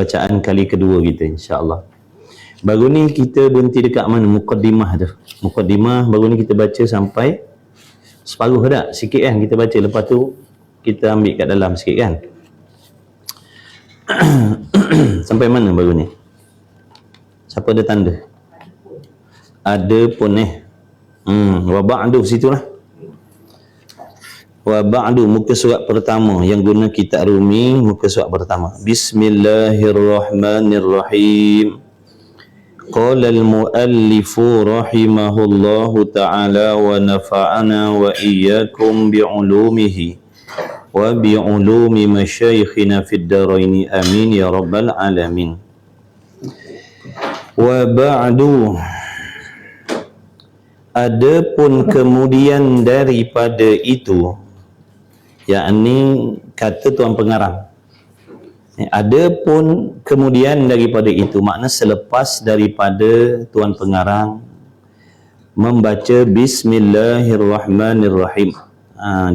bacaan kali kedua kita, insya-Allah. Baru ni kita berhenti dekat mana? Muqaddimah tu. Muqaddimah baru ni kita baca sampai separuh dah, sikit kan kita baca. Lepas tu kita ambil kat dalam sikit kan. Sampai mana baru ni? Siapa ada tanda? Ada pun wa ba'du situlah. Wa ba'du, muka surat pertama yang guna kitab Rumi, muka surat pertama. Bismillahirrahmanirrahim. Qala al-muallifu rahimahullahu ta'ala wa nafa'ana wa iyyakum bi'ulumihi wa bi'ulumi masyayikhina fid daraini amin ya rabbal alamin. Wa ba'du, adapun kemudian daripada itu, yakni kata tuan pengarang, adapun kemudian daripada itu, makna selepas daripada tuan pengarang membaca Bismillahirrahmanirrahim.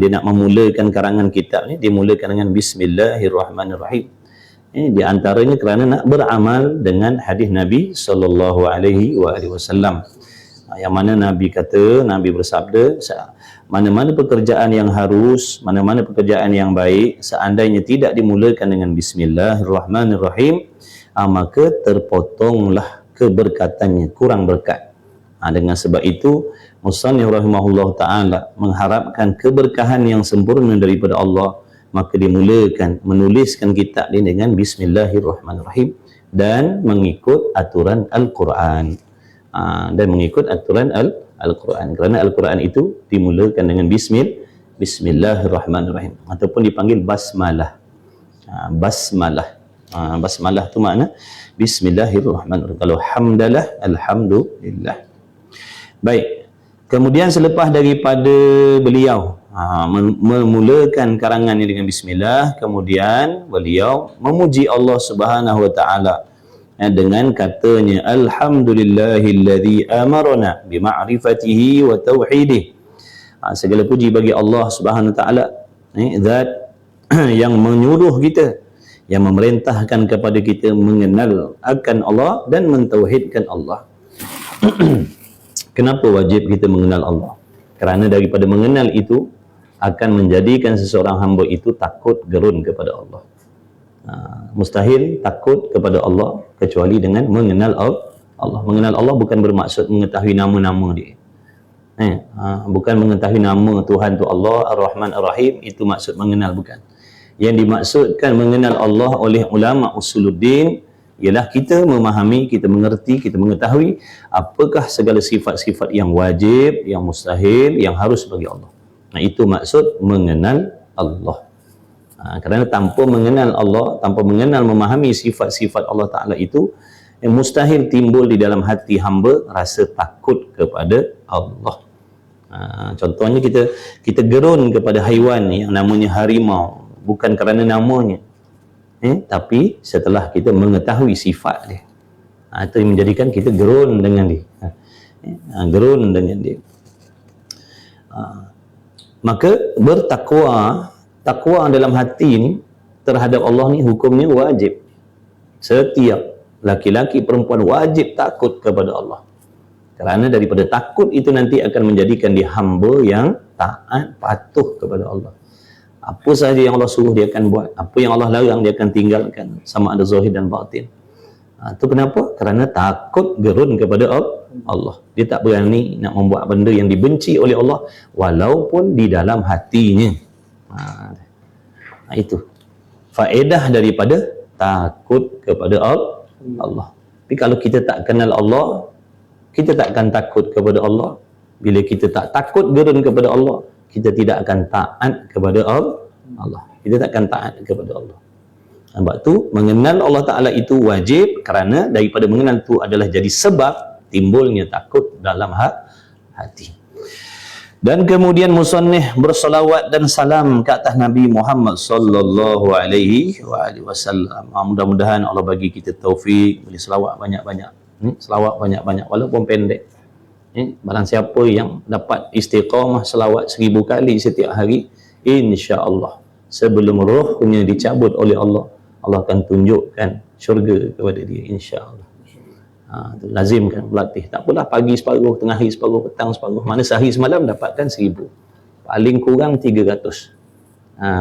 Dia nak memulakan karangan kitab ni, dia mulakan dengan Bismillahirrahmanirrahim. Di antaranya kerana nak beramal dengan hadis Nabi sallallahu alaihi wasallam, yang mana Nabi kata, Nabi bersabda, mana-mana pekerjaan yang harus, mana-mana pekerjaan yang baik, seandainya tidak dimulakan dengan Bismillahirrahmanirrahim, maka terpotonglah keberkatannya, kurang berkat. Dengan sebab itu musannif rahimahullah ta'ala mengharapkan keberkahan yang sempurna daripada Allah, maka dimulakan menuliskan kitab ini dengan Bismillahirrahmanirrahim dan mengikut aturan Al-Quran. Dan mengikut aturan Al-Quran, kerana Al-Quran itu dimulakan dengan Bismillahirrahmanirrahim, ataupun dipanggil basmalah. Basmalah, basmalah tu makna Bismillahirrahmanirrahim. Kalau hamdalah, alhamdulillah. Baik, kemudian selepas daripada beliau memulakan karangannya dengan Bismillah, kemudian beliau memuji Allah Subhanahu wa ta'ala dengan katanya, alhamdulillahilladzi amarna bima'rifatihi wa tauhidih. Segala puji bagi Allah Subhanahu wa ta'ala, zat yang menyuruh kita, yang memerintahkan kepada kita mengenal akan Allah dan mentauhidkan Allah. Kenapa wajib kita mengenal Allah? Kerana daripada mengenal itu akan menjadikan seseorang hamba itu takut gerun kepada Allah. Mustahil takut kepada Allah kecuali dengan mengenal Allah. Mengenal Allah bukan bermaksud mengetahui nama-nama dia. Bukan mengetahui nama Tuhan tu Allah Ar-Rahman Ar-Rahim, itu maksud mengenal, bukan. Yang dimaksudkan mengenal Allah oleh ulama usuluddin ialah kita memahami, kita mengerti, kita mengetahui apakah segala sifat-sifat yang wajib, yang mustahil, yang harus bagi Allah. Itu maksud mengenal Allah. Kerana tanpa mengenal Allah, tanpa mengenal, memahami sifat-sifat Allah Ta'ala itu, mustahil timbul di dalam hati hamba rasa takut kepada Allah. Contohnya kita gerun kepada haiwan yang namanya harimau, bukan kerana namanya, tapi setelah kita mengetahui sifat dia. Itu yang menjadikan kita gerun dengan dia. Gerun dengan dia. Maka bertakwa, takwa dalam hati ni terhadap Allah ni hukumnya wajib. Setiap laki-laki perempuan wajib takut kepada Allah. Kerana daripada takut itu nanti akan menjadikan dia hamba yang taat, patuh kepada Allah. Apa sahaja yang Allah suruh dia akan buat, apa yang Allah larang dia akan tinggalkan, sama ada zahir dan batin. Itu kenapa? Kerana takut gerun kepada Allah. Dia tak berani nak membuat benda yang dibenci oleh Allah walaupun di dalam hatinya. Itu faedah daripada takut kepada Allah. Tapi kalau kita tak kenal Allah, kita tak akan takut kepada Allah. Bila kita tak takut gerun kepada Allah, kita tidak akan taat kepada Allah. Kita tak akan taat kepada Allah. Sebab tu mengenal Allah Ta'ala itu wajib, kerana daripada mengenal itu adalah jadi sebab timbulnya takut dalam hati. Dan kemudian musannif bersalawat dan salam ke atas Nabi Muhammad sallallahu alaihi wasallam. Mudah-mudahan Allah bagi kita taufik boleh selawat banyak-banyak. Selawat banyak-banyak walaupun pendek. Barang siapa yang dapat istiqamah selawat 1000 kali setiap hari, insya-Allah sebelum rohnya dicabut oleh Allah, Allah akan tunjukkan syurga kepada dia, insya-Allah. Tu lazimkan berlatih. Tak apalah, pagi separuh, tengah hari separuh, petang separuh. Mana sehari semalam dapatkan 1000. Paling kurang 300.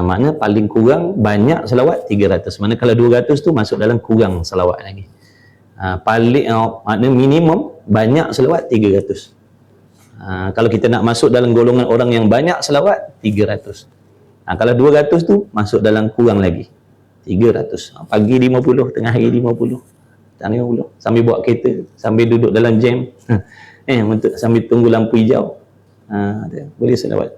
Makna paling kurang banyak selawat 300. Mana kalau 200 tu masuk dalam kurang selawat lagi. Paling makna minimum banyak selawat 300. Kalau kita nak masuk dalam golongan orang yang banyak selawat 300. Kalau 200 tu masuk dalam kurang lagi 300. Pagi 50, tengah hari 50, tak 50, sambil bawa kereta, sambil duduk dalam jam, sambil tunggu lampu hijau, boleh selawat.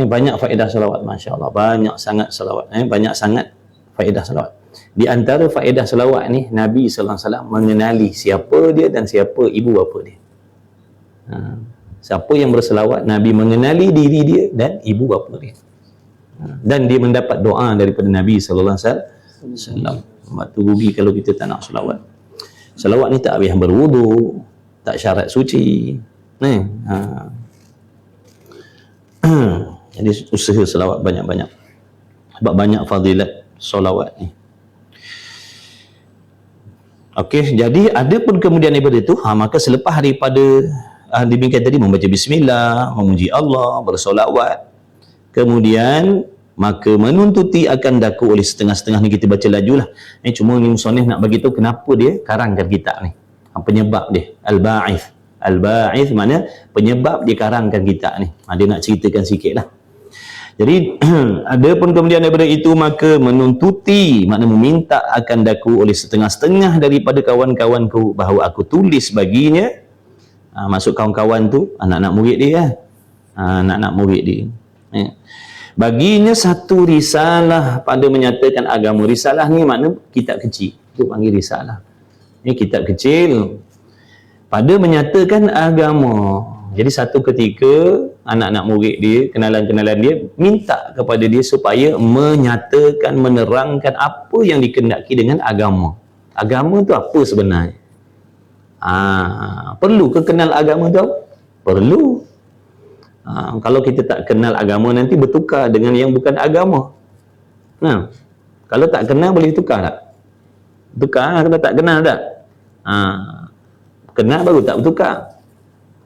Banyak faedah selawat, masya-Allah, banyak sangat selawat, banyak sangat faedah selawat. Di antara faedah selawat ni, Nabi sallallahu alaihi wasallam mengenali siapa dia dan siapa ibu bapa dia. Siapa yang berselawat, Nabi mengenali diri dia dan ibu bapa dia. Dan dia mendapat doa daripada Nabi sallallahu alaihi wasallam. Batu rugi kalau kita tak nak selawat. Selawat ni tak habis berwudu, tak syarat suci. Jadi usaha selawat banyak-banyak. Sebab banyak fadilat selawat ni. Okey, jadi ada pun kemudian daripada itu, maka selepas daripada demikian tadi membaca bismillah, memuji Allah, bersolawat, kemudian maka menuntuti akan daku oleh setengah-setengah ni, kita baca laju lah. Cuma ni musannif nak bagi tahu kenapa dia karangkan kitab ni, penyebab dia, al-ba'ith. Al-ba'ith makna penyebab dia karangkan kitab ni. Dia nak ceritakan sikit lah. Jadi ada pun kemudian daripada itu, maka menuntuti makna meminta akan daku oleh setengah-setengah daripada kawan-kawanku bahawa aku tulis baginya. Maksud kawan-kawan tu anak-anak murid dia, anak-anak murid dia, baginya satu risalah pada menyatakan agama. Risalah ni makna kitab kecil, itu panggil risalah. Ini kitab kecil pada menyatakan agama. Jadi satu ketika anak-anak murid dia, kenalan-kenalan dia, minta kepada dia supaya menyatakan, menerangkan apa yang dikehendaki dengan agama. Agama tu apa sebenarnya? Perlu ke kenal agama tu? Perlu. Kalau kita tak kenal agama, nanti bertukar dengan yang bukan agama. Kalau tak kenal boleh tukar tak? Tukar kalau tak kenal tak? Kenal baru tak bertukar.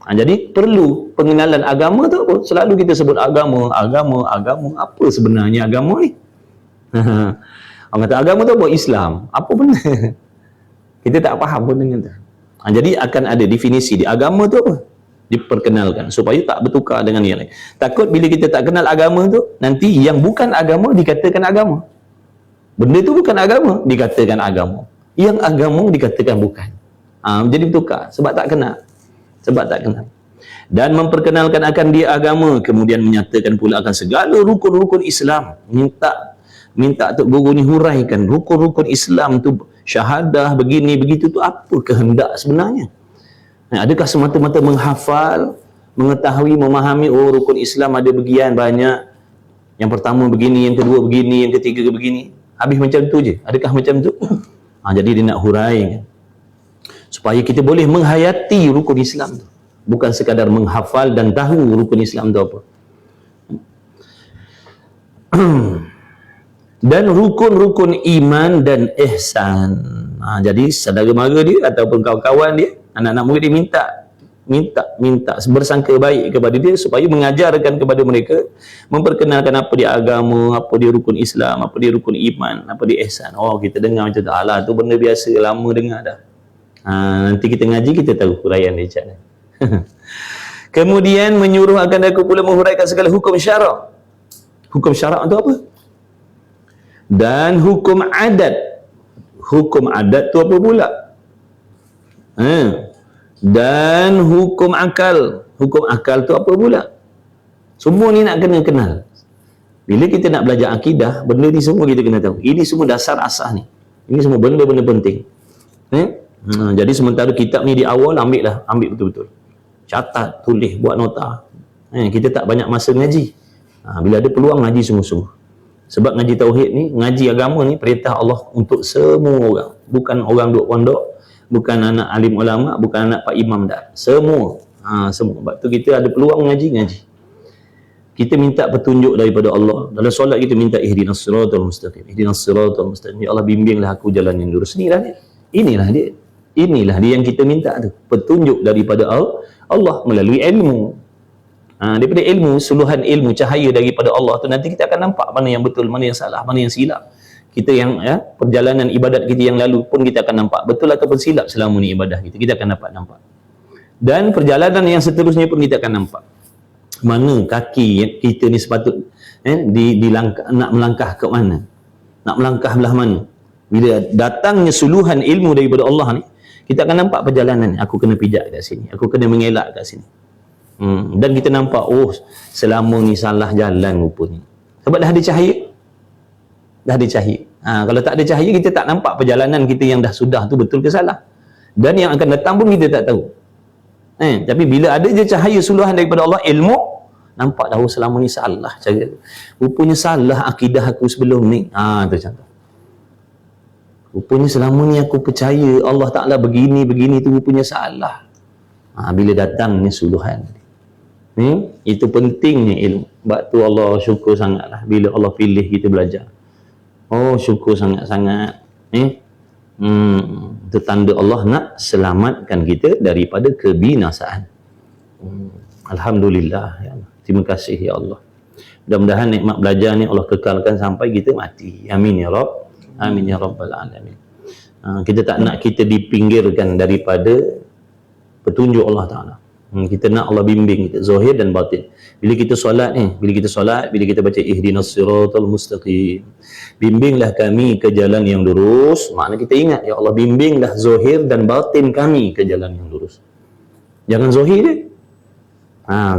Jadi perlu pengenalan agama tu apa? Selalu kita sebut agama. Apa sebenarnya agama ni? Orang kata agama tu apa? Islam. Apa benda? Kita tak faham pun dengan tu. Jadi akan ada definisi di agama tu apa? Diperkenalkan supaya tak bertukar dengan yang lain. Takut bila kita tak kenal agama tu, nanti yang bukan agama dikatakan agama. Benda tu bukan agama dikatakan agama. Yang agama dikatakan bukan. Jadi bertukar sebab tak kenal. Dan memperkenalkan akan dia agama, kemudian menyatakan pula akan segala rukun-rukun Islam. Minta Tok Guru ni huraikan rukun-rukun Islam tu, syahadah begini begitu tu apa kehendak sebenarnya. Adakah semata-mata menghafal, mengetahui, memahami rukun Islam ada bagian banyak, yang pertama begini, yang kedua begini, yang ketiga begini, habis macam tu je? Adakah macam tu? Jadi dia nak huraikan supaya kita boleh menghayati rukun Islam tu, bukan sekadar menghafal dan tahu rukun Islam tu apa. Dan rukun-rukun iman dan ihsan. Jadi saudara mara dia ataupun kawan-kawan dia, anak-anak murid dia minta bersangka baik kepada dia supaya mengajarkan kepada mereka, memperkenalkan apa dia agama, apa dia rukun Islam, apa dia rukun iman, apa dia ihsan. Kita dengar macam tu, alah tu benda biasa, lama dengar dah. Nanti kita ngaji, kita tahu huraian dia macam mana. Kemudian menyuruh akan aku pula menghuraikan segala hukum syarak. Hukum syarak itu apa? Dan hukum adat. Hukum adat tu apa pula? Dan hukum akal. Hukum akal tu apa pula? Semua ni nak kena kenal. Bila kita nak belajar akidah, benda ni semua kita kena tahu. Ini semua dasar asas ni. Ini semua benda-benda penting. Jadi sementara kitab ni di awal ambil betul-betul. Catat, tulis, buat nota. Kita tak banyak masa ngaji. Bila ada peluang ngaji sungguh-sungguh. Sebab ngaji tauhid ni, ngaji agama ni perintah Allah untuk semua orang. Bukan orang duk pondok, bukan anak alim ulama, bukan anak pak imam dah. Semua. Semua. Sebab tu kita ada peluang ngaji. Kita minta petunjuk daripada Allah. Dalam solat kita minta ihdinas siratal mustaqim. Ihdinas siratal mustaqim. Ya Allah, bimbinglah aku jalan yang lurus. Inilah dia. Inilah dia. Inilah dia yang kita minta tu. Petunjuk daripada Allah melalui ilmu. Daripada ilmu, suluhan ilmu, cahaya daripada Allah tu, nanti kita akan nampak mana yang betul, mana yang salah, mana yang silap. Kita yang perjalanan ibadat kita yang lalu pun kita akan nampak betul ataupun silap selama ni ibadah kita akan dapat nampak. Dan perjalanan yang seterusnya pun kita akan nampak mana kaki kita ni sepatut nak melangkah ke mana, nak melangkah belah mana. Bila datangnya suluhan ilmu daripada Allah ni, kita akan nampak perjalanan. Aku kena pijak kat sini, aku kena mengelak kat sini. Dan kita nampak, oh selama ni salah jalan rupanya. Sebab dah ada cahaya. Dah ada cahaya. Kalau tak ada cahaya, kita tak nampak perjalanan kita yang dah sudah tu betul ke salah. Dan yang akan datang pun kita tak tahu. Tapi bila ada je cahaya suluhan daripada Allah, ilmu, nampak dah, oh selama ni salah cara. Rupanya salah akidah aku sebelum ni. Tu contoh. Rupanya selama ni aku percaya Allah Ta'ala begini tu, rupanya salah. Bila datangnya suluhan. Itu pentingnya ilmu. Sebab tu Allah syukur sangatlah bila Allah pilih kita belajar. Oh, syukur sangat-sangat. Itu tanda Allah nak selamatkan kita daripada kebinasaan. Alhamdulillah ya Allah. Terima kasih ya Allah. Mudah-mudahan nikmat belajar ni Allah kekalkan sampai kita mati. Amin ya Rabb. Amin ya Rabbal Alamin. Kita tak nak kita dipinggirkan daripada petunjuk Allah Ta'ala. Kita nak Allah bimbing kita, zahir dan batin. Bila kita solat bila kita baca ihdinas siratal mustaqim, bimbinglah kami ke jalan yang lurus, makna kita ingat, ya Allah bimbinglah zahir dan batin kami ke jalan yang lurus. Jangan zahir je.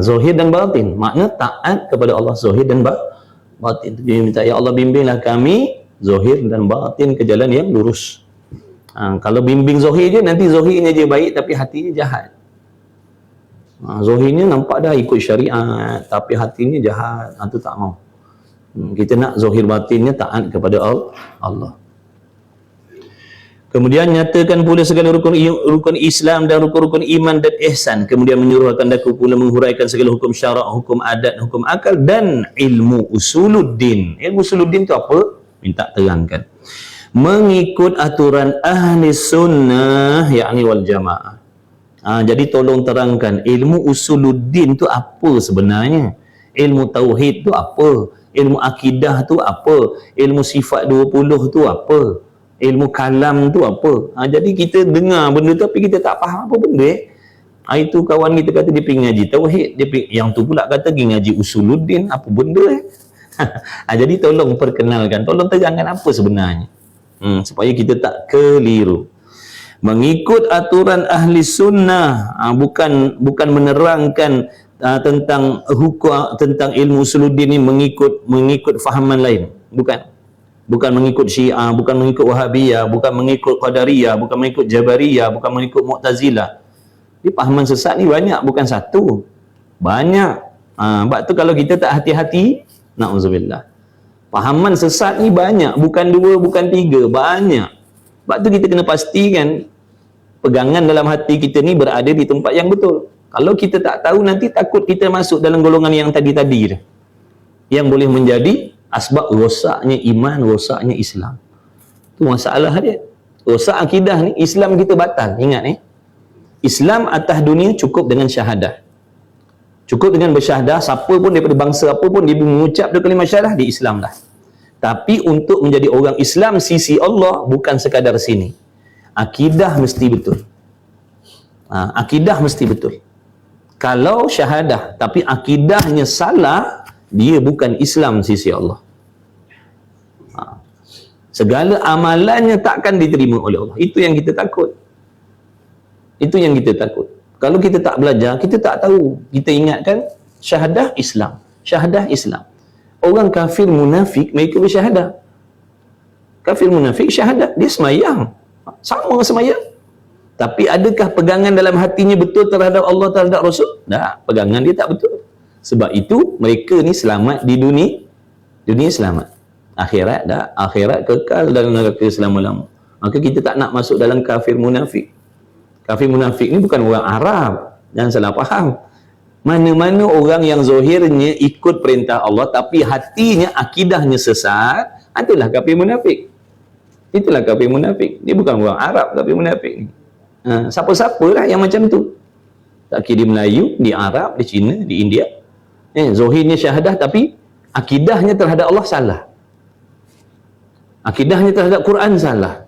Zahir dan batin, makna taat kepada Allah zahir dan batin. Dia minta, ya Allah bimbinglah kami zahir dan batin ke jalan yang lurus. Kalau bimbing zahir je, nanti zahirnya je baik tapi hatinya jahat. Zahirnya nampak dah ikut syariat tapi hatinya jahat. Itu tak mau. Kita nak zahir batinnya taat kepada Allah. Kemudian nyatakan pula segala rukun Islam dan rukun iman dan ihsan. Kemudian menyuruh akan daku pula menghuraikan segala hukum syarak, hukum adat, hukum akal dan ilmu usuluddin. Ilmu usuluddin tu apa? Minta terangkan. Mengikut aturan ahli sunnah yakni wal jamaah. Jadi tolong terangkan ilmu usuluddin tu apa sebenarnya? Ilmu tauhid tu apa? Ilmu akidah tu apa? Ilmu sifat 20 tu apa? Ilmu kalam tu apa? Jadi kita dengar benda tu tapi kita tak faham apa benda. Itu kawan kita kata dia pergi ngaji tauhid, yang tu pula kata pergi ngaji usuluddin, apa benda jadi tolong perkenalkan, tolong terangkan apa sebenarnya. Supaya kita tak keliru. Mengikut aturan ahli sunnah, bukan menerangkan tentang hukum, tentang ilmu usuluddin ni mengikut fahaman lain. Bukan mengikut Syiah, bukan mengikut Wahabiyah, bukan mengikut Qadariyah, bukan mengikut Jabariyah, bukan mengikut Mu'tazilah. Di pahaman sesat ni banyak, bukan satu. Banyak. Sebab tu kalau kita tak hati-hati, na'udzubillah. Pahaman sesat ni banyak, bukan 2, bukan 3, banyak. Sebab tu kita kena pastikan pegangan dalam hati kita ni berada di tempat yang betul. Kalau kita tak tahu, nanti takut kita masuk dalam golongan yang tadi-tadi tu, yang boleh menjadi asbab rosaknya iman, rosaknya Islam. Tu masalah dia. Rosak akidah ni, Islam kita batal. Ingat ni, Islam atas dunia cukup dengan syahadah. Cukup dengan bersyahadah, siapa pun daripada bangsa apa pun dia mengucap kalimah syahadah, dia Islam dah. Tapi untuk menjadi orang Islam sisi Allah, bukan sekadar sini. Akidah mesti betul. Akidah mesti betul. Kalau syahadah tapi akidahnya salah, dia bukan Islam sisi Allah. Segala amalannya takkan diterima oleh Allah. Itu yang kita takut. Itu yang kita takut. Kalau kita tak belajar, kita tak tahu. Kita ingatkan syahadah Islam. Syahadah Islam. Orang kafir munafik, mereka bersyahadah. Kafir munafik syahadah. Dia semayang. Sama semayang. Tapi adakah pegangan dalam hatinya betul terhadap Allah, terhadap Rasul? Tak. Pegangan dia tak betul. Sebab itu, mereka ni selamat di dunia. Dunia selamat. Akhirat tak. Akhirat kekal dalam neraka selama-lama. Maka kita tak nak masuk dalam kafir munafik. Kafir munafik ni bukan orang Arab. Jangan salah faham. Mana-mana orang yang zahirnya ikut perintah Allah tapi hatinya, akidahnya sesat, itulah kafir munafik. Itulah kafir munafik. Dia bukan orang Arab kafir munafik ni. Siapa-siapa lah yang macam tu. Tak kira di Melayu, di Arab, di Cina, di India. Zahirnya syahadah tapi akidahnya terhadap Allah salah. Akidahnya terhadap Quran salah.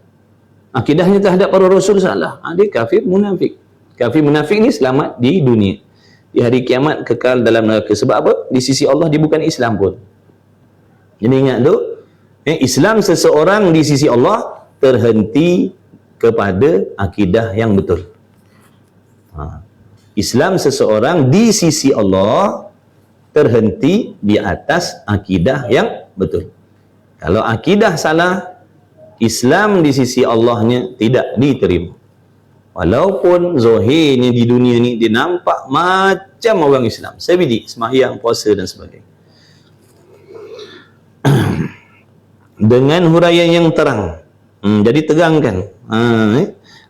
Akidahnya terhadap para rasul salah. Dia kafir munafik. Kafir munafik ni selamat di dunia. Di hari kiamat kekal dalam neraka. Sebab apa? Di sisi Allah dia bukan Islam pun. Jadi ingat tu, Islam seseorang di sisi Allah terhenti kepada akidah yang betul. Islam seseorang di sisi Allah terhenti di atas akidah yang betul. Kalau akidah salah, Islam di sisi Allahnya tidak diterima. Walaupun zahirnya di dunia ni dia nampak macam orang Islam, sebiji, sembahyang, puasa dan sebagainya. Dengan huraian yang terang. Jadi terangkan.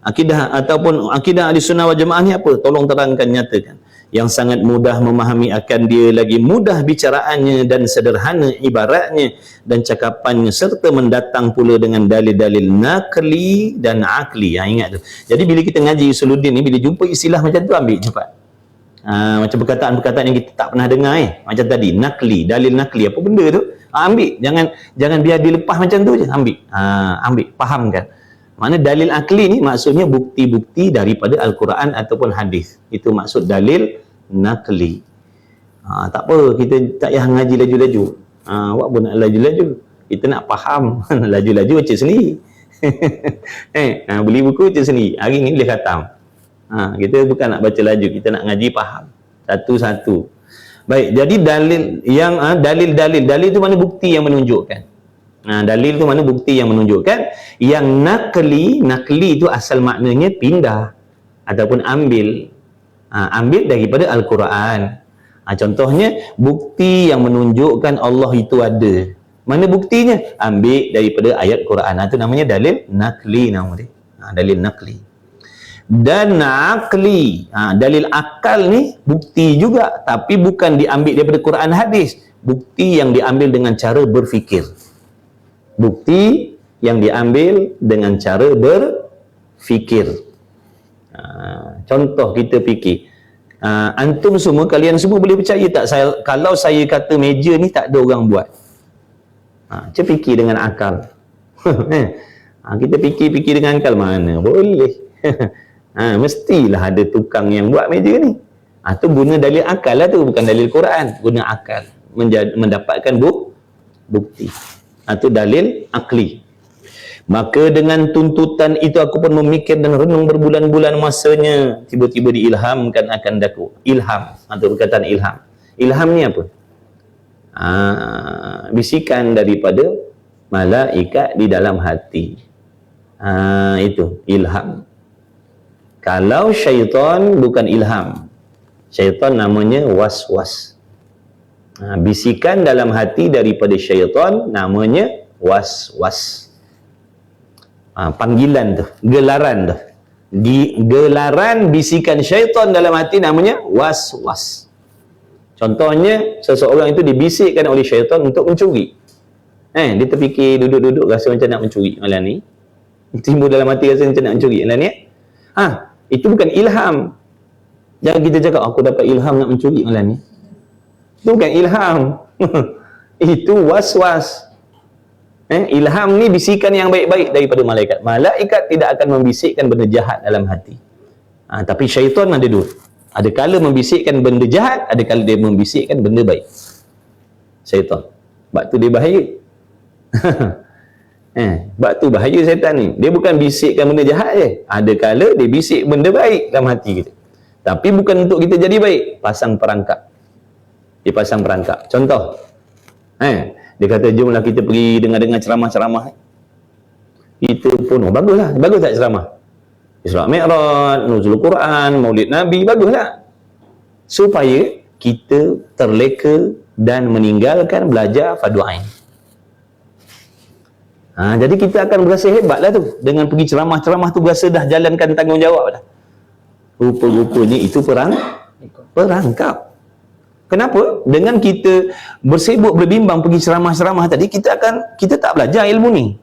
Akidah ataupun akidah Ahlussunnah wal Jamaah ni apa? Tolong terangkan, nyatakan. Yang sangat mudah memahami akan dia, lagi mudah bicaraannya dan sederhana ibaratnya dan cakapannya, serta mendatang pula dengan dalil-dalil nakli dan akli. Ingat tu. Jadi bila kita ngaji Usuluddin ni, bila jumpa istilah macam tu, ambil cepat. Macam perkataan-perkataan yang kita tak pernah dengar macam tadi, nakli, dalil nakli, apa benda tu? Ambil, jangan biar dilepas macam tu je, ambil. Ambil, fahamkan. Mana dalil akli ni maksudnya bukti-bukti daripada Al-Quran ataupun hadis. Itu maksud dalil nakli. Tak apa, kita tak payah ngaji laju-laju. Awak pun nak laju-laju. Kita nak faham. Laju-laju baca sendiri. Beli buku baca sendiri. Hari ni boleh khatam. Kita bukan nak baca laju, kita nak ngaji faham. Satu-satu. Baik, jadi dalil tu mana bukti yang menunjukkan. Dalil tu mana bukti yang menunjukkan. Yang nakli itu asal maknanya pindah ataupun ambil. Ambil daripada Al-Quran. Contohnya bukti yang menunjukkan Allah itu ada. Mana buktinya? Ambil daripada ayat Quran. Itu namanya dalil nakli, nama dia. Dalil nakli. Dan akli, dalil akal ni bukti juga, tapi bukan diambil daripada Quran hadis. Bukti yang diambil dengan cara berfikir. Bukti yang diambil dengan cara berfikir. Contoh kita fikir. Antum semua, kalian semua boleh percaya tak kalau saya kata meja ni tak ada orang buat? Cuba fikir dengan akal. Kita fikir dengan akal, mana boleh. Mestilah ada tukang yang buat meja ni. Tu guna dalil akal lah tu, bukan dalil Quran. Guna akal mendapatkan bukti. Itu dalil akli. Maka dengan tuntutan itu aku pun memikir dan renung berbulan-bulan masanya. Tiba-tiba diilhamkan akan daku. Ilham, atau perkataan ilham. Ilham ni apa? Bisikan daripada malaikat di dalam hati. Itu ilham. Kalau syaitan bukan ilham. Syaitan namanya was-was. Bisikan dalam hati daripada syaitan namanya was-was. Panggilan tu, gelaran tu. Gelaran bisikan syaitan dalam hati namanya was-was. Contohnya, seseorang itu dibisikkan oleh syaitan untuk mencuri. Dia terfikir, duduk-duduk rasa macam nak mencuri malam ni. Timbul dalam hati rasa macam nak mencuri malam ni. Itu bukan ilham. Jangan kita cakap, aku dapat ilham nak mencuri malam ni. Itu bukan ilham. Itu was-was. Ilham ni bisikan yang baik-baik daripada malaikat. Malaikat tidak akan membisikkan benda jahat dalam hati. Tapi syaitan ada dua. Ada kala membisikkan benda jahat, ada kala dia membisikkan benda baik. Syaitan. Sebab tu dia bahaya. Sebab tu bahaya syaitan ni. Dia bukan bisikkan benda jahat je. Ada kala dia bisik benda baik dalam hati kita. Tapi bukan untuk kita jadi baik. Pasang perangkap. Dia pasang perangkap. Contoh. Dia kata, jomlah kita pergi dengar-dengar ceramah-ceramah. Itu pun, baguslah. Bagus tak ceramah? Isra Mi'raj, Nuzul Quran, Maulid Nabi, baguslah. Supaya kita terleka dan meninggalkan belajar fardu ain. Jadi kita akan berasa hebat lah tu. Dengan pergi ceramah-ceramah tu, berasa dah jalankan tanggungjawab dah. Rupa-rupanya itu perangkap. Kenapa? Dengan kita bersibuk berbimbang pergi ceramah-ceramah tadi, kita tak belajar ilmu ni.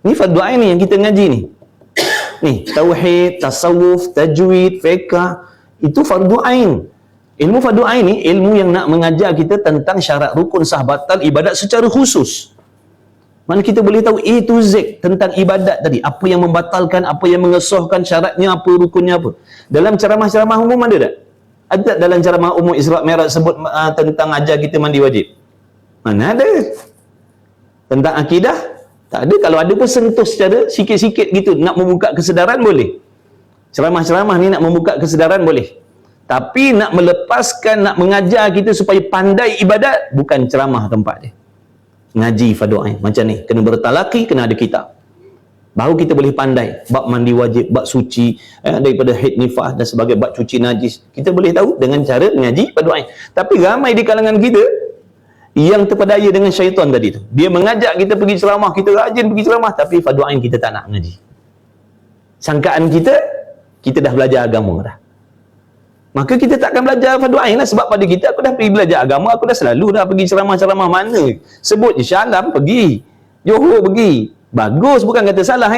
Ni fardu ain ni yang kita ngaji ni. Ni tauhid, tasawuf, tajwid, fiqh, itu fardu ain. Ilmu fardu ain ni ilmu yang nak mengajar kita tentang syarat rukun sah batal ibadat secara khusus. Mana kita boleh tahu A to Z tentang ibadat tadi, apa yang membatalkan, apa yang mengesahkan, syaratnya apa, rukunnya apa. Dalam ceramah-ceramah umum ada tak? Ada tak dalam ceramah umum Isra Mi'raj sebut tentang ajar kita mandi wajib? Mana ada? Tentang akidah? Tak ada. Kalau ada pun sentuh secara sikit-sikit gitu, nak membuka kesedaran boleh. Ceramah-ceramah ni nak membuka kesedaran boleh. Tapi nak melepaskan, nak mengajar kita supaya pandai ibadat, bukan ceramah tempat dia. Ngaji fardu ain macam ni, kena bertalaqi, kena ada kitab. Baru kita boleh pandai bab mandi wajib, bab suci daripada haid nifas dan sebagainya, bab cuci najis. Kita boleh tahu dengan cara ngaji fardu ain. Tapi ramai di kalangan kita yang terpedaya dengan syaitan tadi tu. Dia mengajak kita pergi ceramah, kita rajin pergi ceramah, tapi fardu ain kita tak nak ngaji. Sangkaan kita dah belajar agama dah. Maka kita tak akan belajar fardu ain lah, sebab pada kita, aku dah pergi belajar agama, aku dah selalu dah pergi ceramah-ceramah mana. Sebut je Shah Alam pergi, Johor pergi. Bagus, bukan kata salah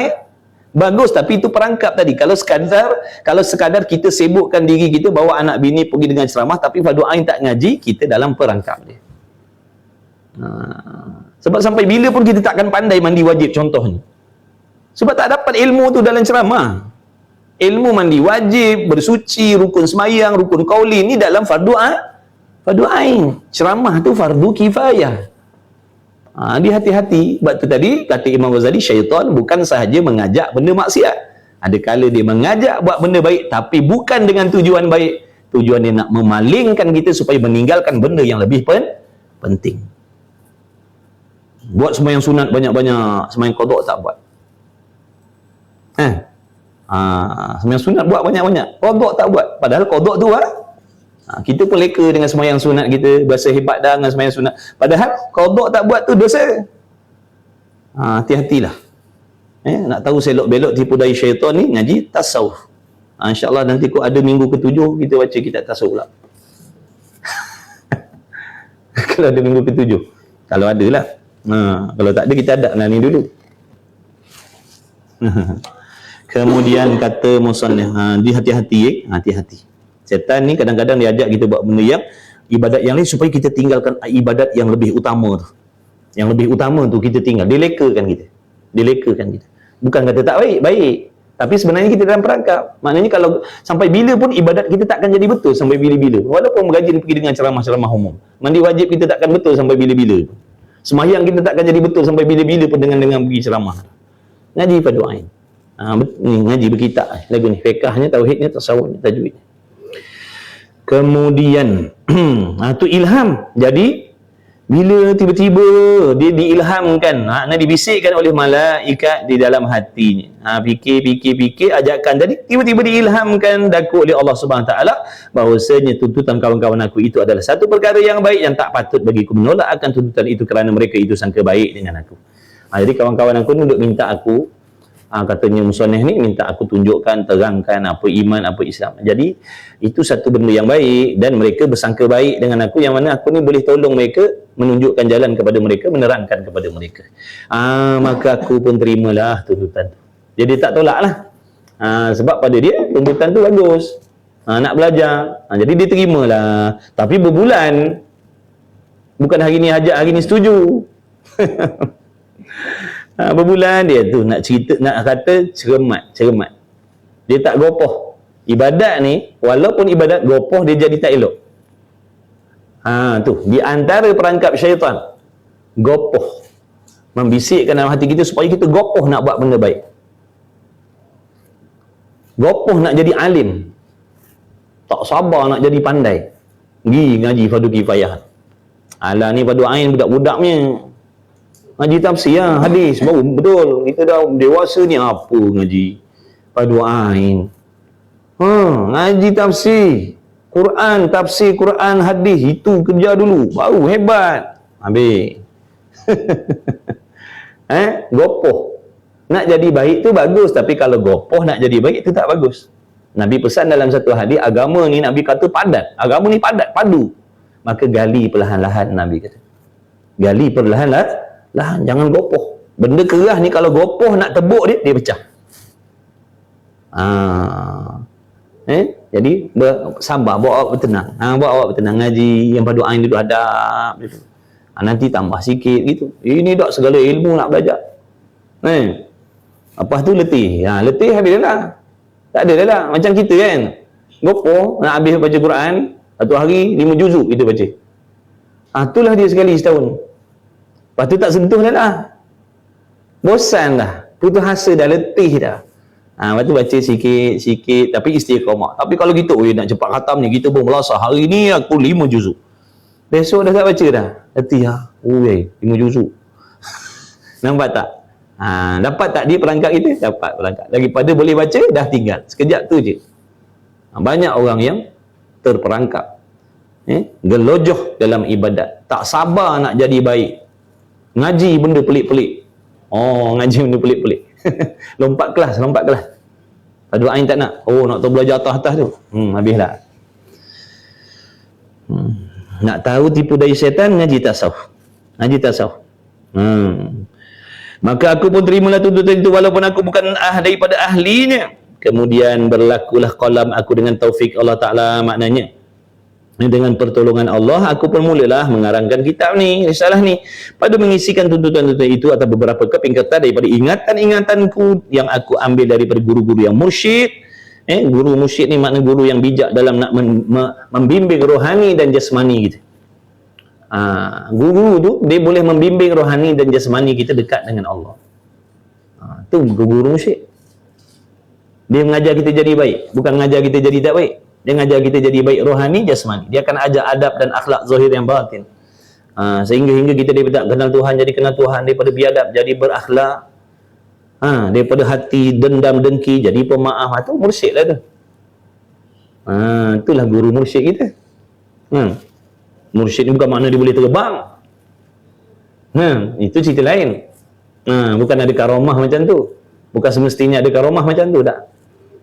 bagus, tapi itu perangkap tadi. Kalau sekadar kita sibukkan diri kita, bawa anak bini pergi dengan ceramah, tapi fardu ain tak ngaji, kita dalam perangkap dia. Sebab sampai bila pun kita tak akan pandai mandi wajib contohnya. Sebab tak dapat ilmu tu dalam ceramah. Ilmu mandi wajib, bersuci, rukun semayang, rukun qauli ni dalam fardu ain. Ceramah tu fardu kifayah. Dia hati-hati. Sebab tu tadi kata Imam Ghazali, syaitan bukan sahaja mengajak benda maksiat. Ada kala dia mengajak buat benda baik, tapi bukan dengan tujuan baik. Tujuan dia nak memalingkan kita supaya meninggalkan benda yang lebih penting. Buat sembahyang sunat banyak-banyak, sembahyang qada tak buat. Sembahyang sunat buat banyak-banyak, qada tak buat. Padahal qada tu kita pun leka dengan sembahyang sunat kita, berasa hebat dah dengan sembahyang sunat. Padahal qada tak buat tu dosa. Hati-hatilah. Nak tahu selok-belok tipu daya syaitan ni, ngaji tasawuf. InsyaAllah nanti kau ada minggu ke-7 kita baca kitab tasawuf pula. Kalau ada minggu ke-7. Kalau ada lah. Kalau tak ada, kita ada lah ni dulu. Kemudian kata musannif, dia hati-hati. Hati-hati. Setan ni kadang-kadang dia ajak kita buat benda yang ibadat yang lain supaya kita tinggalkan ibadat yang lebih utama tu. Yang lebih utama tu kita tinggal. Dia lekakan kita. Bukan kata tak baik. Tapi sebenarnya kita dalam perangkap. Maknanya kalau sampai bila pun ibadat kita tak akan jadi betul sampai bila-bila. Walaupun rajin pergi dengan ceramah-ceramah umum. Mandi wajib kita tak akan betul sampai bila-bila. Sembahyang kita tak akan jadi betul sampai bila-bila pun dengan pergi ceramah. Ngaji fardu ain. Ngaji berkitab. Lagu ni fiqhnya, tauhidnya, tasawufnya, tajwidnya. Kemudian tu ilham. Jadi bila tiba-tiba dia diilhamkan, dibisikkan oleh malaikat di dalam hatinya, fikir ajakan tadi, tiba-tiba diilhamkan daku oleh Allah Subhanahu Taala bahawasanya tuntutan kawan-kawan aku itu adalah satu perkara yang baik yang tak patut bagiku menolak akan tuntutan itu kerana mereka itu sangka baik dengan aku. Jadi kawan-kawan aku ni duk minta aku, katanya musannif ni minta aku tunjukkan, terangkan apa iman, apa Islam. Jadi itu satu benda yang baik dan mereka bersangka baik dengan aku, yang mana aku ni boleh tolong mereka, menunjukkan jalan kepada mereka, menerangkan kepada mereka. Maka aku pun terimalah tuntutan tu. Jadi tak tolak lah. Sebab pada dia tuntutan tu bagus. Nak belajar. Jadi dia terimalah. Tapi berbulan. Bukan hari ni hajat, hari ni setuju. Berbulan dia tu nak cerita, nak kata cermat. Dia tak gopoh. Ibadat ni, walaupun ibadat gopoh, dia jadi tak elok. Tu di antara perangkap syaitan, gopoh, membisikkan dalam hati kita supaya kita gopoh nak buat benda baik, gopoh nak jadi alim, tak sabar nak jadi pandai, pergi ngaji fardu kifayah. Alah ni fardu ain budak-budaknya ngaji tafsir hadis baru betul. Kita dah dewasa ni apa ngaji fardu ain? Ngaji tafsir Quran, tafsir Quran, hadis, itu kerja dulu baru hebat. Habis. Gopoh nak jadi baik tu bagus, tapi kalau gopoh nak jadi baik itu tak bagus. Nabi pesan dalam satu hadis, agama ni Nabi kata padat. Agama ni padat, padu. maka gali perlahan-lahan, Nabi kata. Gali perlahan-lahan, jangan gopoh. Benda keras ni kalau gopoh nak tebuk dia pecah. Jadi sabar, bawa awak bertenang. Bawa awak bertenang, ngaji yang pada ain duduk hadap gitu. Nanti tambah sikit gitu. Ini dak segala ilmu nak belajar. Lepas tu letih. Letih habis dah lah. Tak ada dah lah. Macam kita kan. Gopoh nak habis baca Quran, satu hari 5 juzuk kita baca. Itulah dia sekali setahun. Lepas tu tak sentuh dah lah. Bosan dah. Putus asa dah, letih dah. Lepas tu baca sikit-sikit tapi istiqamah. Tapi kalau kita nak cepat khatam ni, kita pun melasa hari ni aku 5 juzuk. Besok dah tak baca dah. Letih lah. 5 juzuk. Nampak tak? Dapat tak dia perangkat kita? Dapat perangkat. Daripada boleh baca, dah tinggal. Sekejap tu je. Banyak orang yang terperangkap. Gelojoh dalam ibadat. Tak sabar nak jadi baik. Ngaji benda pelik-pelik. Ngaji benda pelik-pelik. lompat kelas. Aduh, ain tak nak. Nak tahu belajar atas-atas tu. Habislah. Nak tahu tipu daya syaitan, ngaji tasawuf. Maka aku pun terimalah tuntutan itu walaupun aku bukan daripada ahlinya. Kemudian berlakulah qalam aku dengan taufik Allah Ta'ala, maknanya dengan pertolongan Allah aku pun mulalah mengarangkan kitab ni, risalah ni, pada mengisikan tuntutan-tuntutan itu atau beberapa kepingkatan daripada ingatan-ingatanku yang aku ambil daripada guru-guru yang mursyid. Guru mursyid ni makna guru yang bijak dalam nak membimbing rohani dan jasmani kita. Guru tu dia boleh membimbing rohani dan jasmani kita dekat dengan Allah. Tu guru mursyid. Dia mengajar kita jadi baik, bukan mengajar kita jadi tak baik. Dia mengajar kita jadi baik rohani, jasmani. Dia akan ajar adab dan akhlak zahir yang batin. Sehingga kita daripada tak kenal Tuhan jadi kenal Tuhan, daripada biadab jadi berakhlak, daripada hati dendam dengki jadi pemaaf. Itu mursyid lah tu. Itulah guru mursyid kita. Mursyid ni bukan makna dia boleh terbang. Itu cerita lain. Bukan ada karamah macam tu. Bukan semestinya ada karamah macam tu, tak.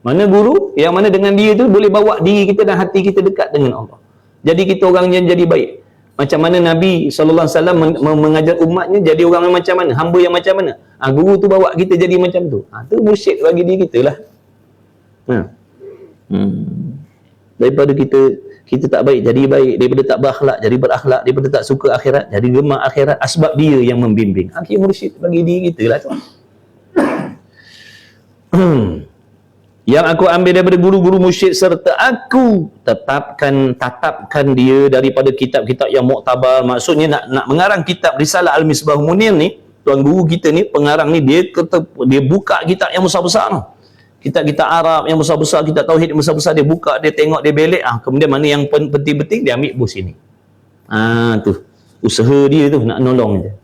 Mana guru yang mana dengan dia tu boleh bawa diri kita dan hati kita dekat dengan Allah. Jadi kita orang yang jadi baik. Macam mana Nabi SAW mengajar umatnya jadi orang yang macam mana, hamba yang macam mana. Guru tu bawa kita jadi macam tu. Tu mursyid bagi diri kita lah. Daripada kita tak baik jadi baik, daripada tak berakhlak jadi berakhlak, daripada tak suka akhirat jadi gemar akhirat, sebab dia yang membimbing. Akhir mursyid bagi diri kita lah tu. Yang aku ambil daripada guru-guru mursyid serta aku tatapkan dia daripada kitab-kitab yang muktabar. Maksudnya nak mengarang kitab Risalah Al-Misbahul Munir ni, tuan guru kita ni, pengarang ni, dia buka kitab yang besar-besar tu. Kitab-kitab Arab yang besar-besar, kitab tauhid yang besar-besar, dia buka, dia tengok, dia belik, kemudian mana yang penting-penting dia ambil bos sini. Tu usaha dia tu nak nolong je.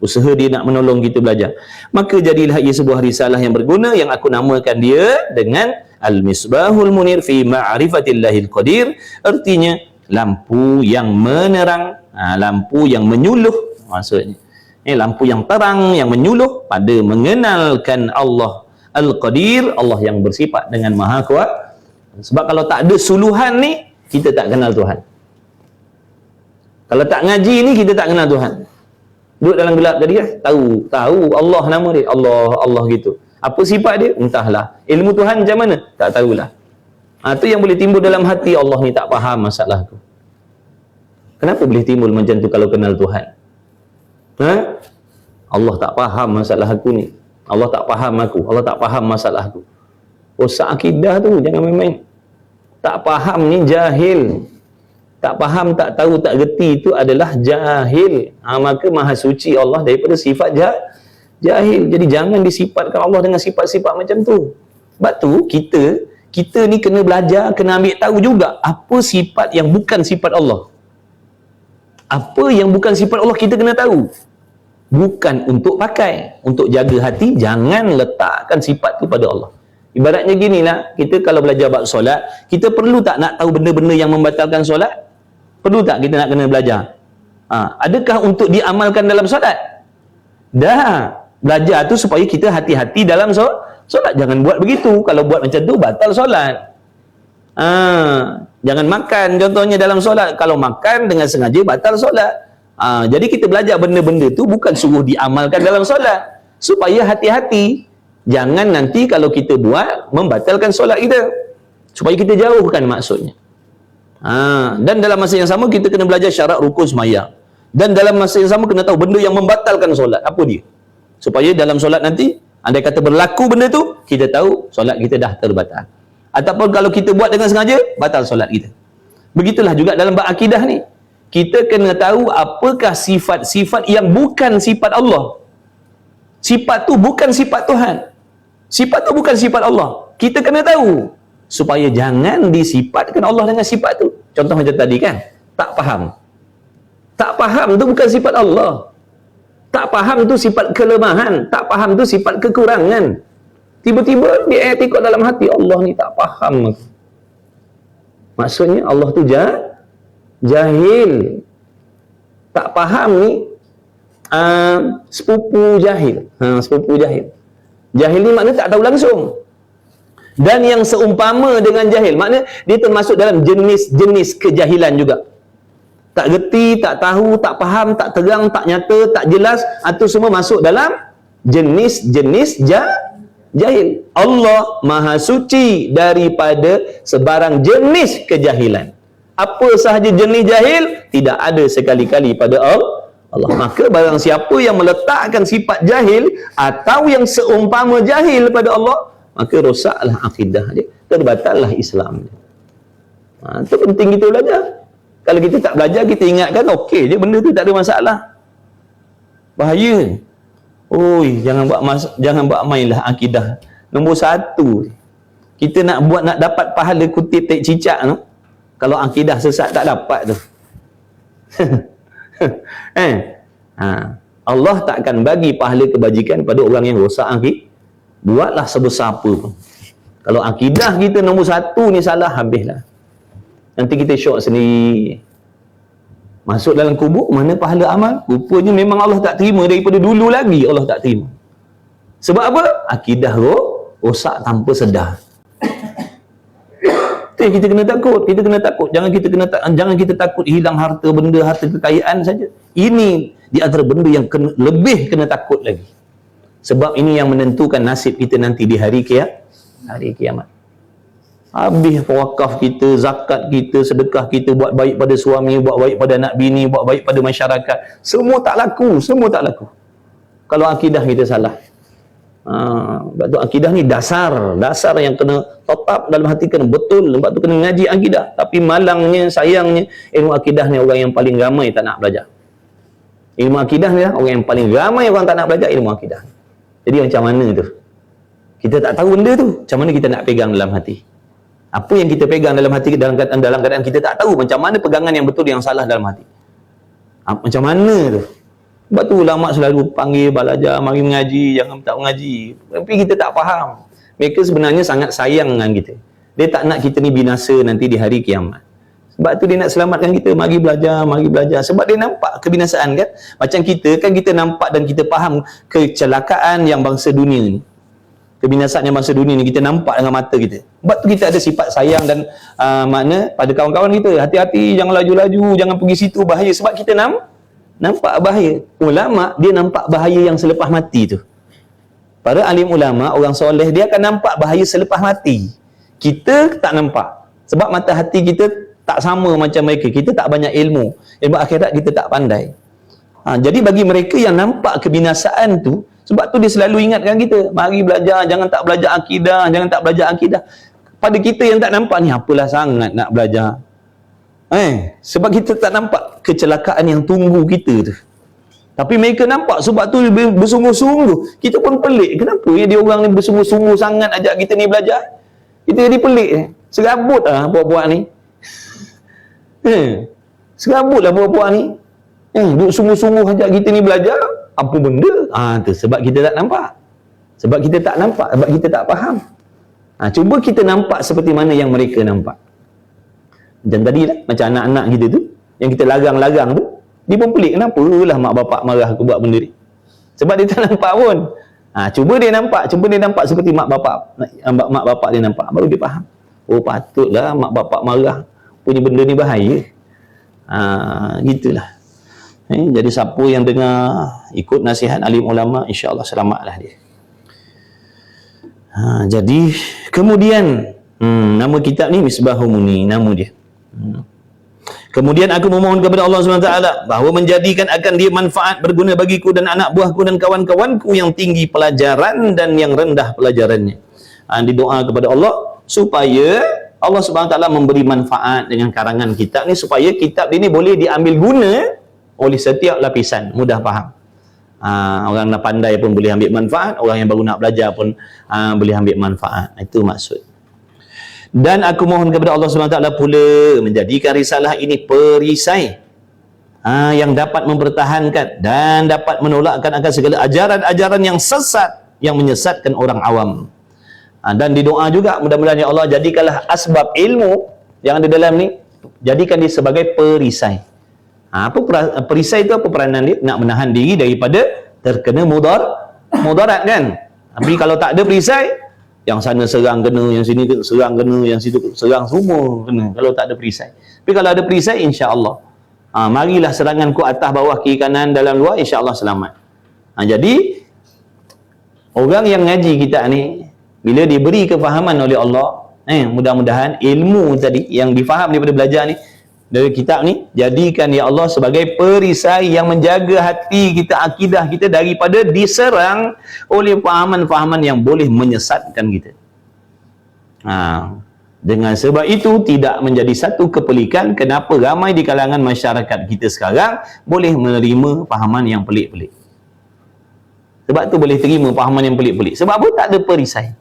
Usaha dia nak menolong kita belajar. Maka jadilah ia sebuah risalah yang berguna yang aku namakan dia dengan Al-Misbahul Munir fi Ma'rifatillahil Qadir. Artinya lampu yang menerang, lampu yang menyuluh, maksudnya lampu yang terang yang menyuluh pada mengenalkan Allah Al-Qadir, Allah yang bersifat dengan Maha Kuat. Sebab kalau tak ada suluhan ni, kita tak kenal Tuhan. Kalau tak ngaji ni, kita tak kenal Tuhan. Duduk dalam gelap tadi kan, tahu Allah nama dia, Allah gitu. Apa sifat dia? Entahlah. Ilmu Tuhan macam mana? Tak tahulah. Itu yang boleh timbul dalam hati, Allah ni tak faham masalah aku. Kenapa boleh timbul macam tu kalau kenal Tuhan? Allah tak faham masalah aku ni. Allah tak faham aku. Allah tak faham masalah aku. Rosak akidah tu, jangan main-main. Tak faham ni jahil. Tak faham, tak tahu, tak gerti itu adalah jahil. Maka maha suci Allah daripada sifat jahil. Jadi jangan disifatkan Allah dengan sifat-sifat macam tu. Sebab tu kita ni kena belajar, kena ambil tahu juga apa sifat yang bukan sifat Allah. Apa yang bukan sifat Allah kita kena tahu. Bukan untuk pakai, untuk jaga hati, jangan letakkan sifat tu pada Allah. Ibaratnya ginilah, kita kalau belajar bab solat, kita perlu tak nak tahu benda-benda yang membatalkan solat? Perlu tak kita nak kena belajar? Adakah untuk diamalkan dalam solat? Dah. Belajar tu supaya kita hati-hati dalam solat. Jangan buat begitu. Kalau buat macam tu, batal solat. Jangan makan contohnya dalam solat. Kalau makan dengan sengaja batal solat. Jadi kita belajar benda-benda tu bukan suruh diamalkan dalam solat, supaya hati-hati. Jangan nanti kalau kita buat membatalkan solat kita, supaya kita jauhkan maksudnya. Dan dalam masa yang sama kita kena belajar syarat rukun sembahyang. Dan dalam masa yang sama kena tahu benda yang membatalkan solat apa dia, supaya dalam solat nanti andai kata berlaku benda tu, kita tahu solat kita dah terbatal. Ataupun kalau kita buat dengan sengaja, batal solat kita. Begitulah juga dalam bab akidah ni. Kita kena tahu apakah sifat-sifat yang bukan sifat Allah. Sifat tu bukan sifat Tuhan. Sifat tu bukan sifat Allah. Kita kena tahu supaya jangan disifatkan Allah dengan sifat tu. Contoh macam tadi kan, tak faham. Tak faham tu bukan sifat Allah. Tak faham tu sifat kelemahan. Tak faham tu sifat kekurangan. Tiba-tiba dia etikot dalam hati, Allah ni tak faham. Maksudnya Allah tu jahil. Tak faham ni sepupu jahil. Sepupu jahil. Jahil ni maknanya tak tahu langsung. Dan yang seumpama dengan jahil, maknanya dia termasuk dalam jenis-jenis kejahilan juga. Tak gerti, tak tahu, tak faham, tak terang, tak nyata, tak jelas, itu semua masuk dalam jenis-jenis jahil. Allah Maha Suci daripada sebarang jenis kejahilan. Apa sahaja jenis jahil, tidak ada sekali-kali pada Allah. Maka barang siapa yang meletakkan sifat jahil atau yang seumpama jahil pada Allah, maka rosaklah akidah dia, terbatallah Islam dia. Itu penting kita belajar. Kalau kita tak belajar, kita ingatkan okey je, benda tu tak ada masalah. Bahaya. Oi, jangan buat mainlah akidah. Nombor 1, kita nak dapat pahala kutip tek cicak tu, kalau akidah sesat tak dapat tu. Allah tak akan bagi pahala kebajikan pada orang yang rosak akidah. Buatlah sebesar apa pun. Kalau akidah kita nombor 1 ni salah, habislah. Nanti kita syok sendiri. Masuk dalam kubur, mana pahala amal? Rupanya memang Allah tak terima, daripada dulu lagi Allah tak terima. Sebab apa? Akidah rosak tanpa sedar. Kita kena takut. Kita kena takut. Jangan kita takut hilang harta benda, harta kekayaan saja. Ini di antara benda yang lebih kena takut lagi. Sebab ini yang menentukan nasib kita nanti di hari kiamat. Habis wakaf kita, zakat kita, sedekah kita, buat baik pada suami, buat baik pada anak bini, buat baik pada masyarakat, semua tak laku. Kalau akidah kita salah. Sebab tu akidah ni dasar yang kena tetap dalam hati, kena betul. Sebab tu kena ngaji akidah. Tapi malangnya, sayangnya, ilmu akidah ni orang yang paling ramai tak nak belajar. Ilmu akidah ni lah, orang yang paling ramai orang tak nak belajar ilmu akidah. Jadi macam mana tu? Kita tak tahu benda tu, macam mana kita nak pegang dalam hati? Apa yang kita pegang dalam hati, dalam keadaan kita tak tahu macam mana pegangan yang betul, yang salah dalam hati. Macam mana tu? Sebab tu ulama selalu panggil belajar, mari mengaji, jangan tak mengaji. Tapi kita tak faham. Mereka sebenarnya sangat sayang dengan kita. Dia tak nak kita ni binasa nanti di hari kiamat. Sebab tu dia nak selamatkan kita, mari belajar. Sebab dia nampak kebinasaan kan. Macam kita nampak dan kita faham kecelakaan yang bangsa dunia ni. Kebinasaan yang bangsa dunia ni kita nampak dengan mata kita. Sebab tu kita ada sifat sayang dan makna pada kawan-kawan kita, hati-hati, jangan laju-laju, jangan pergi situ, bahaya. Sebab kita nampak bahaya. Ulama dia nampak bahaya yang selepas mati tu. Para alim ulama, orang soleh, dia akan nampak bahaya selepas mati. Kita tak nampak. Sebab mata hati kita tak sama macam mereka. Kita tak banyak ilmu akhirat kita tak pandai. Jadi bagi mereka yang nampak kebinasaan tu, sebab tu dia selalu ingatkan kita, mari belajar, jangan tak belajar akidah. Pada kita yang tak nampak ni, apalah sangat nak belajar. Sebab kita tak nampak kecelakaan yang tunggu kita tu. Tapi mereka nampak, sebab tu bersungguh-sungguh. Kita pun pelik, kenapa ya dia orang ni bersungguh-sungguh sangat ajak kita ni belajar? Kita jadi pelik. Serabut lah buat-buat ni. Serabut lah buat-buat ni. Duk sungguh-sungguh ajak kita ni belajar, apa benda? Tu sebab kita tak nampak. Sebab kita tak faham. Cuba kita nampak seperti mana yang mereka nampak. Dan tadilah macam anak-anak kita tu, yang kita larang-larang tu, dia pun pelik, kenapa lah mak bapak marah aku buat benda ni? Sebab dia tak nampak pun. Cuba dia nampak seperti mak bapak dia nampak, baru dia faham. Oh patutlah mak bapak marah. punya benda ni bahaya. Gitulah. Jadi siapa yang dengar ikut nasihat alim ulama, insya-Allah selamatlah dia. Jadi kemudian nama kitab ni Misbahul Muni, nama dia. Kemudian aku memohon kepada Allah SWT bahawa menjadikan akan dia manfaat berguna bagiku dan anak buahku dan kawan-kawanku yang tinggi pelajaran dan yang rendah pelajarannya. Didoa kepada Allah supaya Allah SWT memberi manfaat dengan karangan kitab ni, supaya kitab ini boleh diambil guna oleh setiap lapisan, mudah faham. Orang nak pandai pun boleh ambil manfaat, orang yang baru nak belajar pun boleh ambil manfaat. Itu maksud. Dan aku mohon kepada Allah SWT pula menjadikan risalah ini perisai yang dapat mempertahankan dan dapat menolakkan akan segala ajaran-ajaran yang sesat, yang menyesatkan orang awam. Dan didoa juga, mudah-mudahan ya Allah jadikanlah asbab ilmu yang ada dalam ni, jadikan dia sebagai perisai. Perisai itu apa peranan dia? Nak menahan diri daripada terkena mudarat kan. Tapi kalau tak ada perisai, yang sana serang kena, yang sini serang kena, yang situ serang, semua kena kalau tak ada perisai. Tapi kalau ada perisai, insya-Allah marilah seranganku atas bawah kiri kanan dalam luar, insya-Allah selamat. Jadi orang yang ngaji kita ni, bila diberi kefahaman oleh Allah, mudah-mudahan ilmu tadi yang difaham daripada belajar ni, dari kitab ni, jadikan ya Allah sebagai perisai yang menjaga hati kita, akidah kita daripada diserang oleh fahaman-fahaman yang boleh menyesatkan kita. Dengan sebab itu tidak menjadi satu kepelikan kenapa ramai di kalangan masyarakat kita sekarang boleh menerima fahaman yang pelik-pelik. Sebab tu boleh terima fahaman yang pelik-pelik. Sebab apa? Tak ada perisai.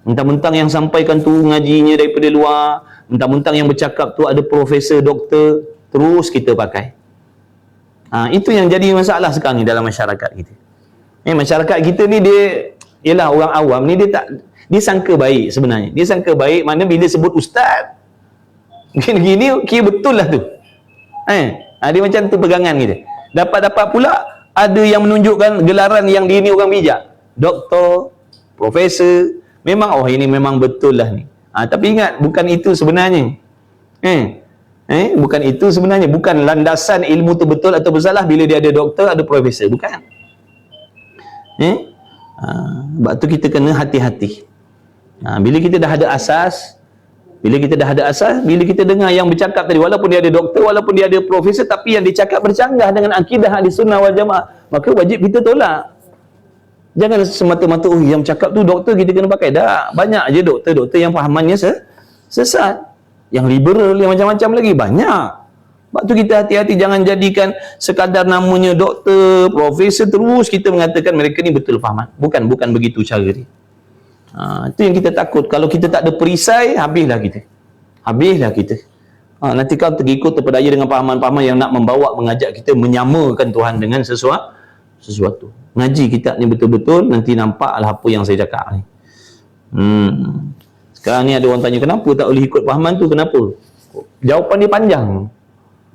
Mentang-mentang yang sampaikan tu ngajinya daripada luar, mentang-mentang yang bercakap tu ada profesor, doktor, terus kita pakai. Itu yang jadi masalah sekarang ni dalam masyarakat kita. Masyarakat kita ni dia, ialah orang awam ni dia sangka baik sebenarnya. Dia sangka baik, mana bila sebut ustaz gini, kira betul lah tu. Dia macam tu pegangan kita. Dapat pula ada yang menunjukkan gelaran yang dia ni orang bijak. Doktor, profesor, memang ini memang betul lah ni. Tapi ingat, bukan itu sebenarnya. Bukan itu sebenarnya. Bukan landasan ilmu tu betul atau bersalah bila dia ada doktor, ada profesor. Bukan. Sebab tu kita kena hati-hati. Bila kita dah ada asas, bila kita dengar yang bercakap tadi, walaupun dia ada doktor, walaupun dia ada profesor, tapi yang dicakap bercanggah dengan akidah ahli sunnah wal jamaah, maka wajib kita tolak. Jangan semata-mata yang cakap tu doktor kita kena pakai. Dah banyak je doktor-doktor yang fahamannya sesat, yang liberal, yang macam-macam lagi banyak. Sebab tu kita hati-hati, jangan jadikan sekadar namanya doktor, profesor, terus kita mengatakan mereka ni betul fahaman. Bukan begitu cara dia. Itu yang kita takut. Kalau kita tak ada perisai, habislah kita. Nanti kalau terikut terpedaya dengan fahaman-fahaman yang nak mengajak kita menyamakan Tuhan dengan sesuatu. Ngaji kitab ni betul-betul, nanti nampaklah apa yang saya cakap ni. Sekarang ni ada orang tanya, kenapa tak boleh ikut fahaman tu? Kenapa? Jawapan dia panjang.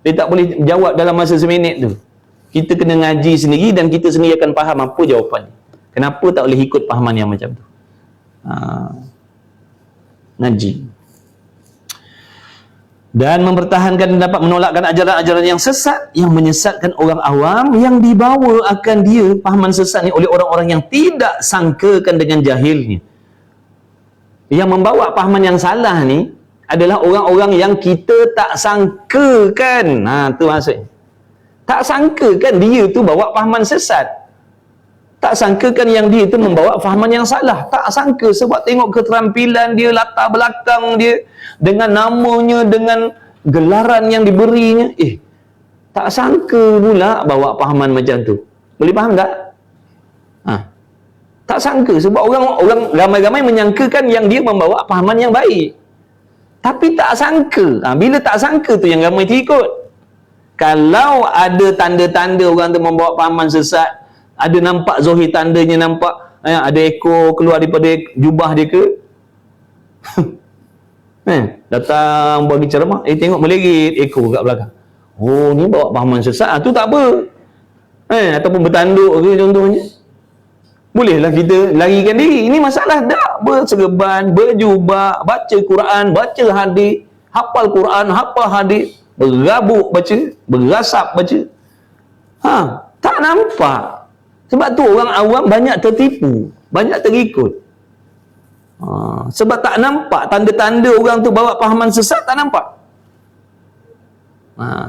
Dia tak boleh jawab dalam masa seminit tu. Kita kena ngaji sendiri dan kita sendiri akan faham apa jawapannya. Kenapa tak boleh ikut fahaman yang macam tu? Ngaji. Dan mempertahankan dan dapat menolakkan ajaran-ajaran yang sesat, yang menyesatkan orang awam, yang dibawa akan dia fahaman sesat ni oleh orang-orang yang tidak sangkakan dengan jahilnya. Yang membawa fahaman yang salah ni adalah orang-orang yang kita tak sangkakan. Tu maksudnya. Tak sangkakan dia tu bawa fahaman sesat. Tak sangkakan yang dia tu membawa fahaman yang salah. Tak sangka sebab tengok keterampilan dia, latar belakang dia, dengan namanya, dengan gelaran yang diberinya. Tak sangka pula bawa fahaman macam tu. Boleh faham tak? Tak sangka sebab orang ramai-ramai menyangkakan yang dia membawa fahaman yang baik. Tapi tak sangka. Bila tak sangka tu yang ramai terikut. Kalau ada tanda-tanda orang tu membawa fahaman sesat, ada nampak zahir tandanya, nampak ada ekor keluar daripada jubah dia ke, datang bagi ceramah, tengok melerit ekor kat belakang, ni bawa fahaman sesat, tu tak apa. Ataupun bertanduk ke contohnya, bolehlah kita larikan diri. Ini masalah tak berserban, berjubah, baca Quran, baca hadis, hafal Quran, hafal hadis, bergabuk baca, berasap baca. Tak nampak. Sebab tu orang awam banyak tertipu, banyak terikut. Sebab tak nampak tanda-tanda orang tu bawa fahaman sesat, tak nampak.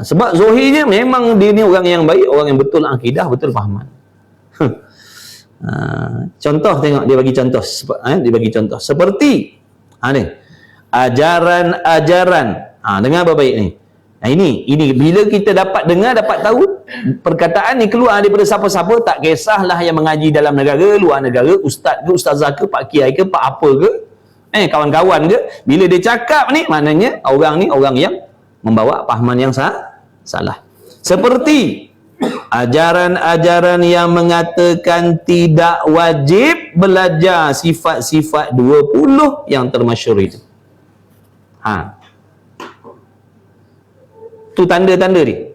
Sebab zahirnya memang dia ni orang yang baik, orang yang betul akidah, betul fahaman. Contoh, tengok dia bagi contoh, dia bagi contoh seperti ni ajaran-ajaran. Dengar baik-baik ni. Ini bila kita dapat dengar, dapat tahu perkataan ni keluar daripada siapa-siapa, tak kisahlah yang mengaji dalam negara, luar negara, ustaz ke, ustazah ke, pak kiai ke, pak apa ke, kawan-kawan ke, bila dia cakap ni, maknanya orang ni orang yang membawa pahaman yang salah. Seperti ajaran-ajaran yang mengatakan tidak wajib belajar sifat-sifat 20 yang termasyhur itu. Tu tanda-tanda dia.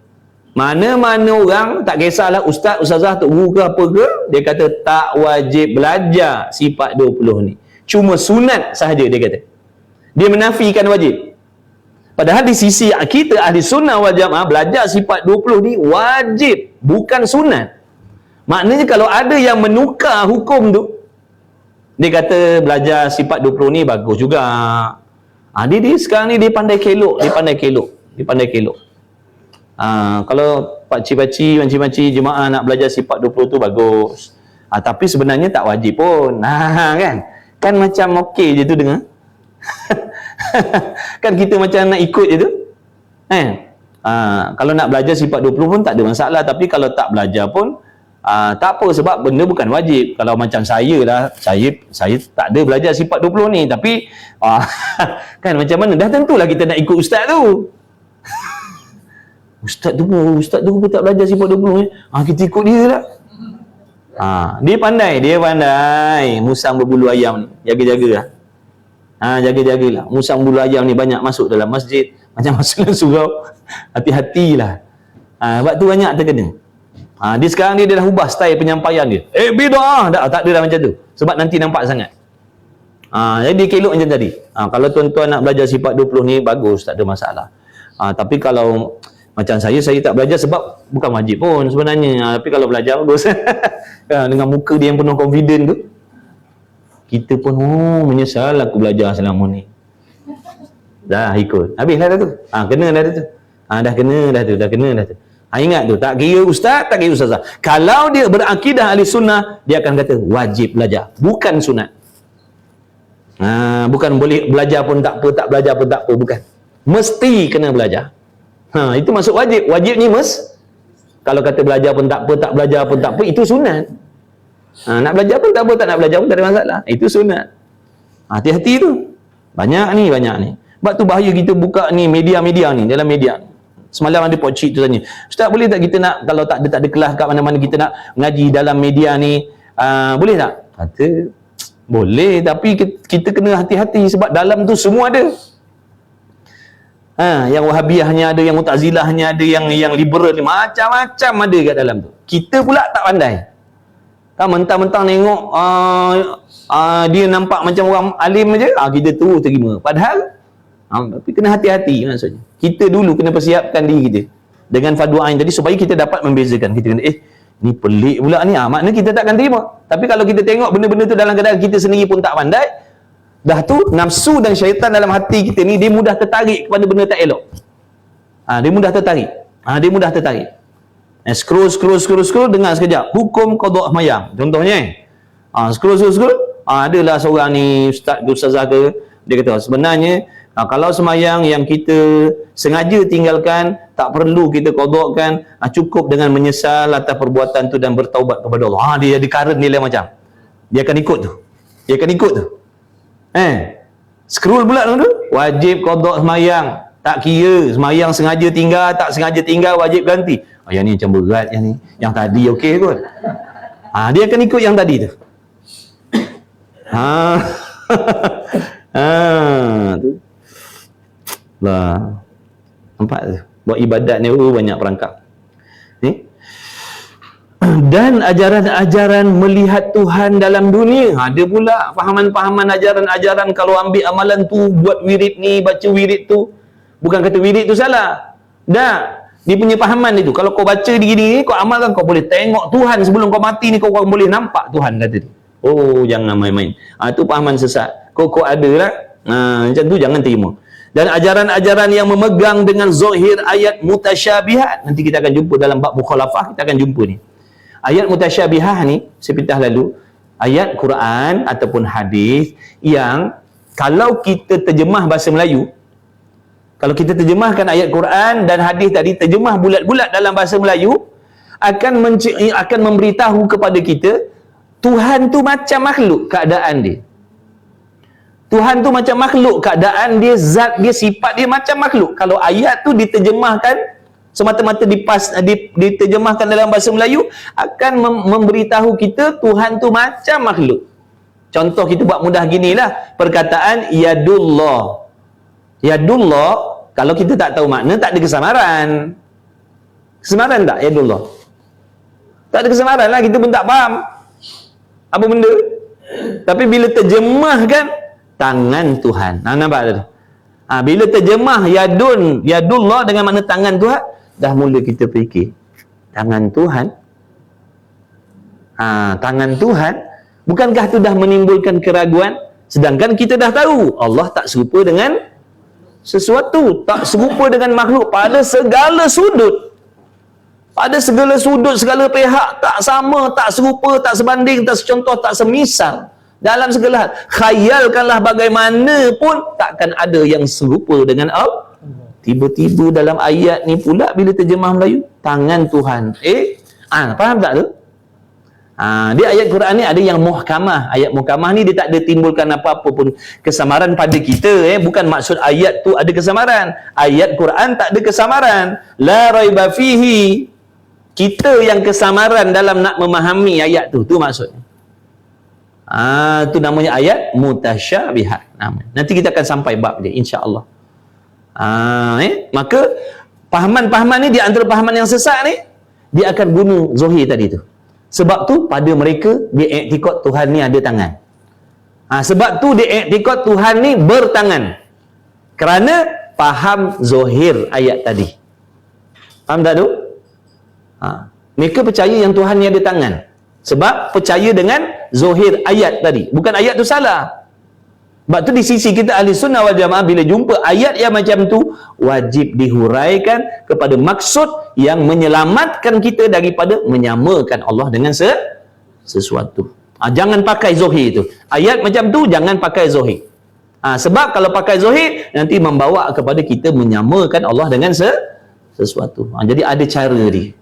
Mana-mana orang, tak kisahlah ustaz, ustazah, tok guru ke apa ke, dia kata tak wajib belajar sifat 20 ni. Cuma sunat sahaja dia kata. Dia menafikan wajib. Padahal di sisi kita ahli sunnah wal jamaah, belajar sifat 20 ni wajib, bukan sunat. Maknanya kalau ada yang menukar hukum tu, dia kata belajar sifat 20 ni bagus juga. Dia sekarang ni dia pandai kelok, dia pandai kelok. Kalau pakcik-pakcik, makcik-makcik jemaah nak belajar sifat 20 tu bagus. Tapi sebenarnya tak wajib pun. Kan macam okey je tu dengar. Kan kita macam nak ikut je tu. Kalau nak belajar sifat 20 pun tak ada masalah, tapi kalau tak belajar pun tak apa, sebab benda bukan wajib. Kalau macam saya tak ada belajar sifat 20 ni, tapi kan macam mana, dah tentulah kita nak ikut ustaz tu. Ustaz tu pun tak belajar sifat 20 ni, kita ikut dia lah. Dia pandai musang berbulu ayam ni, jaga-jaga lah. Jaga-jagalah. Musang bulu ayam ni banyak masuk dalam masjid, macam masuk dalam surau. Hati-hatilah. Sebab tu banyak terkena. Dia sekarang dia dah ubah style penyampaian dia. Bid'ah. Tak ada dah macam tu. Sebab nanti nampak sangat. Jadi dia kelok macam tadi. Kalau tuan-tuan nak belajar sifat 20 ni, bagus, tak ada masalah. Tapi kalau macam saya tak belajar sebab bukan wajib pun sebenarnya. Tapi kalau belajar, bagus. Dengan muka dia yang penuh confident tu, kita pun menyesal aku belajar selama ni. Dah ikut. Habislah dah tu. Kena dah tu. Dah kena dah tu. Ingat tu, tak kira ustaz, tak kira ustazah. Kalau dia berakidah ahli sunnah, dia akan kata wajib belajar, bukan sunat. Bukan boleh belajar pun tak apa, tak belajar pun tak apa, bukan. Mesti kena belajar. Itu masuk wajib. Wajib ni kalau kata belajar pun tak apa, tak belajar pun tak apa, itu sunat. Nak belajar pun tak apa, tak nak belajar pun tak ada masalah. Itu sunat. Hati-hati tu. Banyak ni. Sebab tu bahaya kita buka ni media-media ni, dalam media ni. Semalam ada pakcik tu tanya, ustaz boleh tak kita nak, kalau tak ada kelas kat mana-mana, kita nak ngaji dalam media ni, boleh tak? Kata boleh, tapi kita kena hati-hati sebab dalam tu semua ada. Yang Wahabiyahnya ada, yang Mu'tazilahnya ada, yang liberal ni, macam-macam ada kat dalam tu. Kita pula tak pandai. Mentang-mentang tengok dia nampak macam orang alim aja, kita terus terima. Padahal tapi kena hati-hati maksudnya. Kita dulu kena persiapkan diri kita dengan fardu ain tadi supaya kita dapat membezakan. Kita kena ni pelik pula ni, maknanya kita takkan terima. Tapi kalau kita tengok benda-benda tu dalam keadaan kita sendiri pun tak pandai, dah tu nafsu dan syaitan dalam hati kita ni, dia mudah tertarik kepada benda tak elok. Dia mudah tertarik. Scroll dengar sekejap hukum qada sembahyang contohnya. Scroll adalah seorang ni ustaz ke ustazah ke, dia kata sebenarnya kalau sembahyang yang kita sengaja tinggalkan, tak perlu kita qadakkan, cukup dengan menyesal atas perbuatan tu dan bertaubat kepada Allah. Dia ada current nilai macam, dia akan ikut tu. Scroll pula tu wajib qadak sembahyang, tak kira sembahyang sengaja tinggal, tak sengaja tinggal, wajib ganti. Yang ni macam berat, yang ni, yang tadi okey kot. Dia akan ikut yang tadi tu. Tu lah, nampak tu, buat ibadat ni banyak perangkap ni. Dan ajaran-ajaran melihat Tuhan dalam dunia, ada pula fahaman-fahaman ajaran-ajaran kalau ambil amalan tu, buat wirid ni, baca wirid tu, Bukan kata wirid tu salah. Dah, dia punya fahaman itu. Kalau kau baca di gini, kau amalkan, kau boleh tengok Tuhan sebelum kau mati ni, kau boleh nampak Tuhan, kata dia. Oh, jangan main-main. Itu fahaman sesat. Kau ada lah. Macam tu jangan terima. Dan ajaran-ajaran yang memegang dengan zahir ayat mutasyabihat, nanti kita akan jumpa dalam bab mukhalafah, kita akan jumpa ni. Ayat mutasyabihah ni, sepintas lalu, ayat Quran ataupun hadis yang kalau kita terjemah bahasa Melayu, kalau kita terjemahkan ayat Quran dan hadis tadi, terjemah bulat-bulat dalam bahasa Melayu, akan memberitahu kepada kita, Tuhan tu macam makhluk keadaan dia. Tuhan tu macam makhluk keadaan dia, zat dia, sifat dia macam makhluk. Kalau ayat tu diterjemahkan, semata-mata diterjemahkan dalam bahasa Melayu, akan memberitahu kita Tuhan tu macam makhluk. Contoh kita buat mudah ginilah, perkataan yadullah. Yadullah, kalau kita tak tahu makna, tak ada kesamaran. Kesamaran tak yadullah? Tak ada kesamaran lah, kita pun tak faham apa benda. Tapi bila terjemahkan tangan Tuhan, nampak tak tu? Bila terjemah yadullah dengan makna tangan Tuhan, dah mula kita fikir tangan Tuhan. Tangan Tuhan, bukankah tu dah menimbulkan keraguan? Sedangkan kita dah tahu Allah tak serupa dengan sesuatu, tak serupa dengan makhluk pada segala sudut. Pada segala sudut, segala pihak, tak sama, tak serupa, tak sebanding, tak secontoh, tak semisal. Dalam segala hal, khayalkanlah bagaimanapun, takkan ada yang serupa dengan Allah. Tiba-tiba dalam ayat ni pula bila terjemah Melayu, tangan Tuhan. Faham tak tu? Dia ayat Quran ni ada yang muhkamah. Ayat muhkamah ni dia tak ada timbulkan apa-apa pun kesamaran pada kita. Bukan maksud ayat tu ada kesamaran. Ayat Quran tak ada kesamaran. La raiba fihi. Kita yang kesamaran dalam nak memahami ayat tu. Tu maksudnya. Tu namanya ayat mutasyabihat. Nanti kita akan sampai bab dia, insya-Allah. Maka pahaman-pahaman ni, di antara pahaman yang sesat ni, dia akan guna zahir tadi tu. Sebab tu pada mereka dia iktikad Tuhan ni ada tangan. Sebab tu dia iktikad Tuhan ni bertangan. Kerana faham zahir ayat tadi. Faham tak tu? Mereka percaya yang Tuhan ni ada tangan. Sebab percaya dengan zahir ayat tadi. Bukan ayat tu salah. Sebab tu di sisi kita ahli sunnah wal jamaah, bila jumpa ayat yang macam tu, wajib dihuraikan kepada maksud yang menyelamatkan kita daripada menyamakan Allah dengan sesuatu. Jangan pakai zahir tu. Ayat macam tu jangan pakai zahir. Sebab kalau pakai zahir, nanti membawa kepada kita menyamakan Allah dengan sesuatu. Jadi ada cara dia.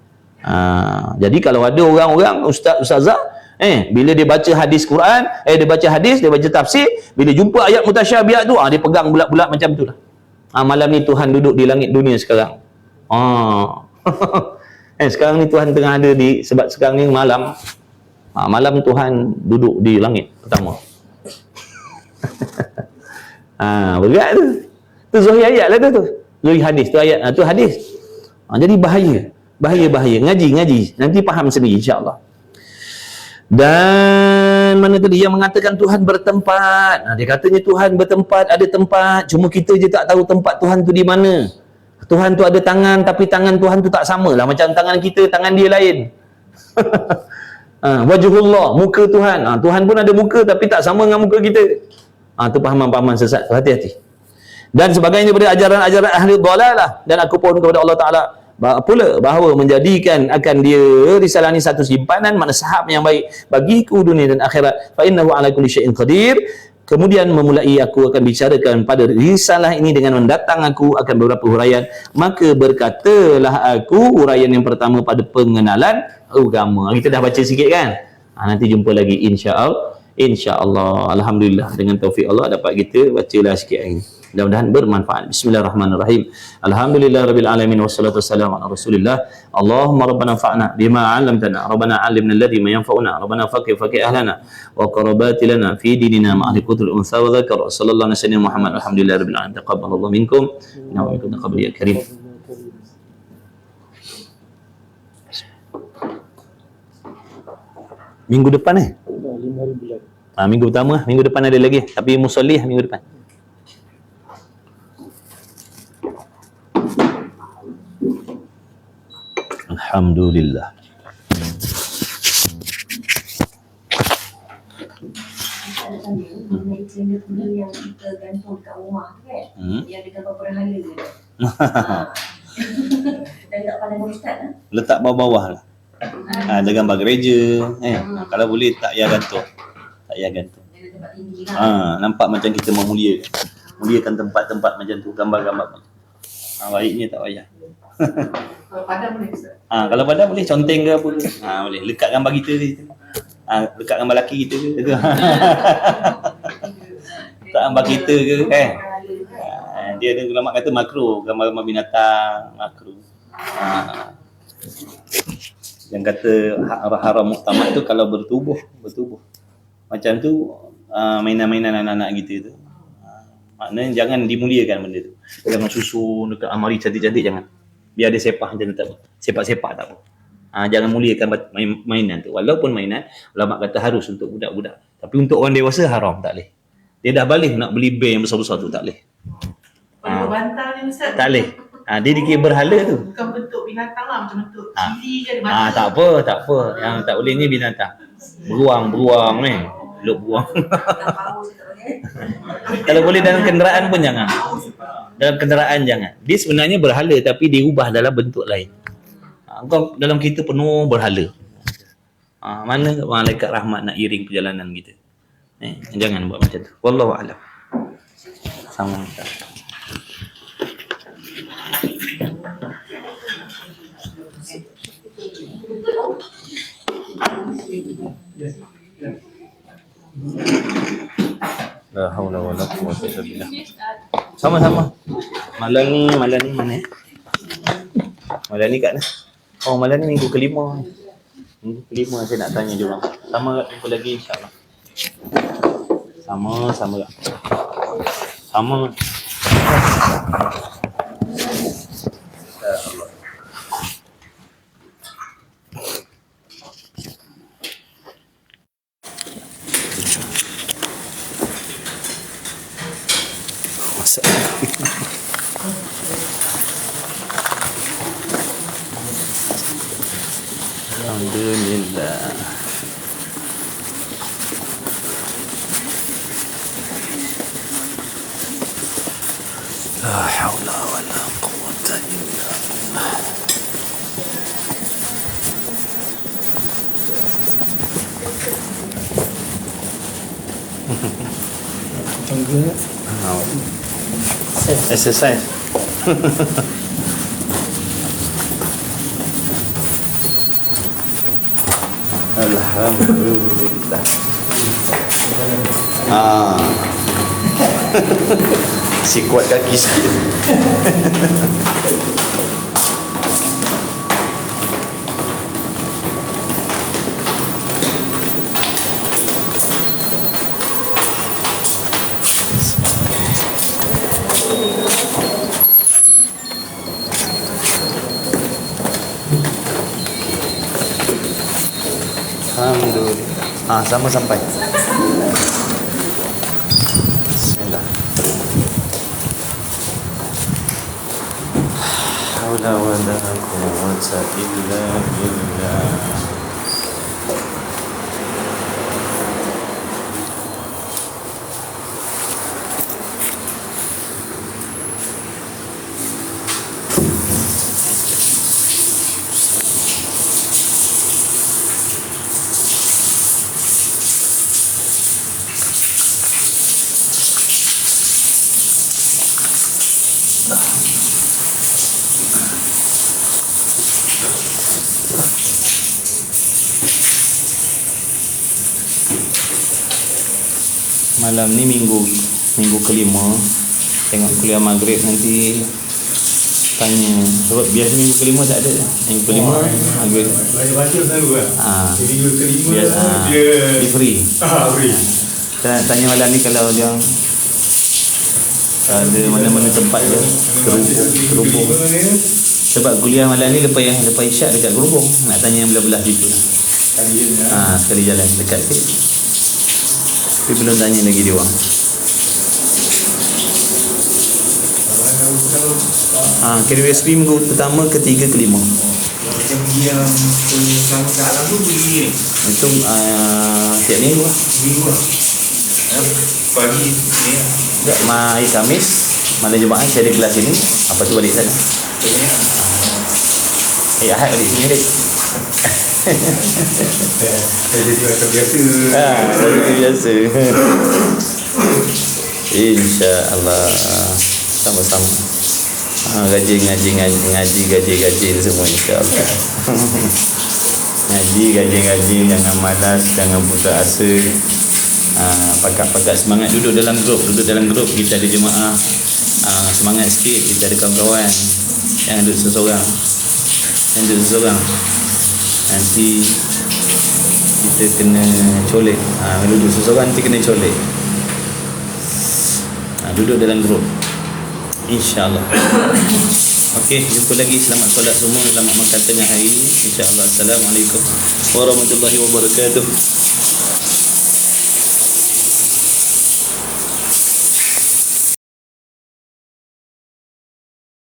Jadi kalau ada orang-orang, ustazah, bila dia baca hadis Quran, dia baca hadis, dia baca tafsir, bila jumpa ayat mutasyabihat tu, dia pegang bulat-bulat macam tu lah. Malam ni Tuhan duduk di langit dunia sekarang. Sekarang ni Tuhan tengah ada sebab sekarang ni malam. Malam Tuhan duduk di langit pertama. Berat tu. Tu zahir ayat lah tu. Zahir hadis tu ayat. Tu hadis. Jadi bahaya. Bahaya. Ngaji. Nanti faham sendiri, insya-Allah. Dan mana tadi yang mengatakan Tuhan bertempat? Dia katanya Tuhan bertempat, ada tempat, cuma kita je tak tahu tempat Tuhan tu di mana. Tuhan tu ada tangan, tapi tangan Tuhan tu tak sama lah macam tangan kita, tangan dia lain. Wajhullah, muka Tuhan. Tuhan pun ada muka tapi tak sama dengan muka kita. Tu pahaman-pahaman sesat. Hati-hati. Dan sebagainya daripada ajaran-ajaran ahli dhalalah. Dan aku pohon kepada Allah Ta'ala pula bahawa menjadikan akan dia risalah ni satu simpanan manasahab yang baik bagiku dunia dan akhirat. Fa innahu ala kulli syai'in qadir. Kemudian memulai aku akan bicarakan pada risalah ini dengan mendatang aku akan beberapa huraian. Maka berkatalah aku huraian yang pertama pada pengenalan agama. Kita dah baca sikit kan? Nanti jumpa lagi insya-Allah. Alhamdulillah, dengan taufik Allah dapat kita bacalah sikit hari ini. Mudah-mudahan bermanfaat. Bismillahirrahmanirrahim. Alhamdulillahirabbil alamin wassalatu wassalamu ala Rasulillah. Allahumma rabbana fa'na bima 'allamtana. Rabbana 'allimna alladhi ma yanfa'una. Rabbana faqih ahlana wa qarabati lana fi dinina ma'al qutul unsa wa dzakar. Sallallahu alaihi wasallam Muhammad. Alhamdulillahirabbil alamin. Taqabbalallahu minkum. Innahu minkum taqabbal ya karim. Minggu depan 5 hari bulan. Minggu pertama, minggu depan ada lagi. Tapi musolli minggu depan. Alhamdulillah. Mengenai tenda-tenda yang kita gantung kat rumah tu kan, yang ada gambar berhala dia. Kita letak pandangan Ustaz lah. Letak bawah-bawah lah. Ada gambar gereja, kalau boleh tak payah gantung. Tak payah gantung. Ada tempat tinggi lah. Nampak macam kita memuliakan tempat-tempat macam tu, gambar-gambar macam tu. Baiknya tak payah. Kalau padan boleh Ustaz? Kalau padan boleh, conteng ke apa ke. Boleh. Lekat gambar kita ke. Lekat gambar laki kita ke. Lekat gambar kita ke. Dia ada ulama kata makro, gambar-gambar binatang, makro. Yang kata haram muktamad tu kalau bertubuh. Macam tu mainan-mainan anak-anak kita tu. Maknanya jangan dimuliakan benda tu. Jangan susun dekat almari cantik-cantik, jangan. Biar dia sepah macam tu tak apa. Sepak-sepak tak apa. Jangan muliakan mainan tu. Walaupun mainan, ulama kata harus untuk budak-budak. Tapi untuk orang dewasa haram, tak boleh. Dia dah balik nak beli beg yang besar-besar tu, tak boleh. Kalau bantal ni Ustaz? Tak boleh. Dia dikira berhala tu. Bukan bentuk binatang lah, macam bentuk cili ke ada mata. Tak apa. Yang tak boleh ni binatang. Beruang ni. Luk beruang. Kalau boleh dalam kenderaan pun jangan. Dalam kenderaan jangan. Dia sebenarnya berhala tapi diubah dalam bentuk lain. Kau dalam kita penuh berhala. Mana malaikat rahmat nak iring perjalanan kita? Jangan buat macam tu. Wallahu a'lam. Sama. La haula wala quwwata illa billah. Sama-sama. Malam ni mana? Malam ni kat mana? Malam ni minggu kelima. Minggu kelima saya nak tanya dia orang. Sama tak jumpa lagi insya-Allah. Sama. Alhamdulillah. La haula wala quwwata illa billah. Exercise. Alhamdulillah. Si kuat kaki sikit. Alhamdulillah. Sama sampai. Bismillah. Haula wala quwwata illa billah. Malam ni minggu kelima, tengok kuliah maghrib nanti tanya. Sebab biasa minggu kelima tak ada. Minggu kelima maghrib. Baca selalu kan? Minggu kelima biasa, dia free. Free. Tanya malam ni kalau dia ada mana-mana tempat dia kerubung. Sebab kuliah malam ni lepas isyak dekat kerubung. Nak tanya yang belah-belah situ. Sekali jalan dekat sikit. Tapi belum tanya lagi dia orang. Kira USB minggu pertama, ketiga, kelima. Macam pergi yang selama dalam tu pergi ni. Itu tiap minggu lah. Minggu lah. Pagi ni lah. Tak, hari Khamis, malam Jumaat saya ada kelas ini. Apa tu balik sana. Ahad balik sini dek. Saya jadi macam biasa. Seperti biasa. InsyaAllah. Sama-sama. Gaji semua insyaAllah. Ngaji, jangan malas, jangan putus asa. Pakat-pakat semangat, duduk dalam grup kita ada jemaah. Semangat sikit, kita ada kawan-kawan. Jangan duduk seseorang. Nanti kita kena colek. Kalau duduk seseorang nanti kena colek. Duduk dalam grup, InsyaAllah. Okey, jumpa lagi. Selamat solat semua, selamat makan tengah hari ini, InsyaAllah. Assalamualaikum warahmatullahi wabarakatuh.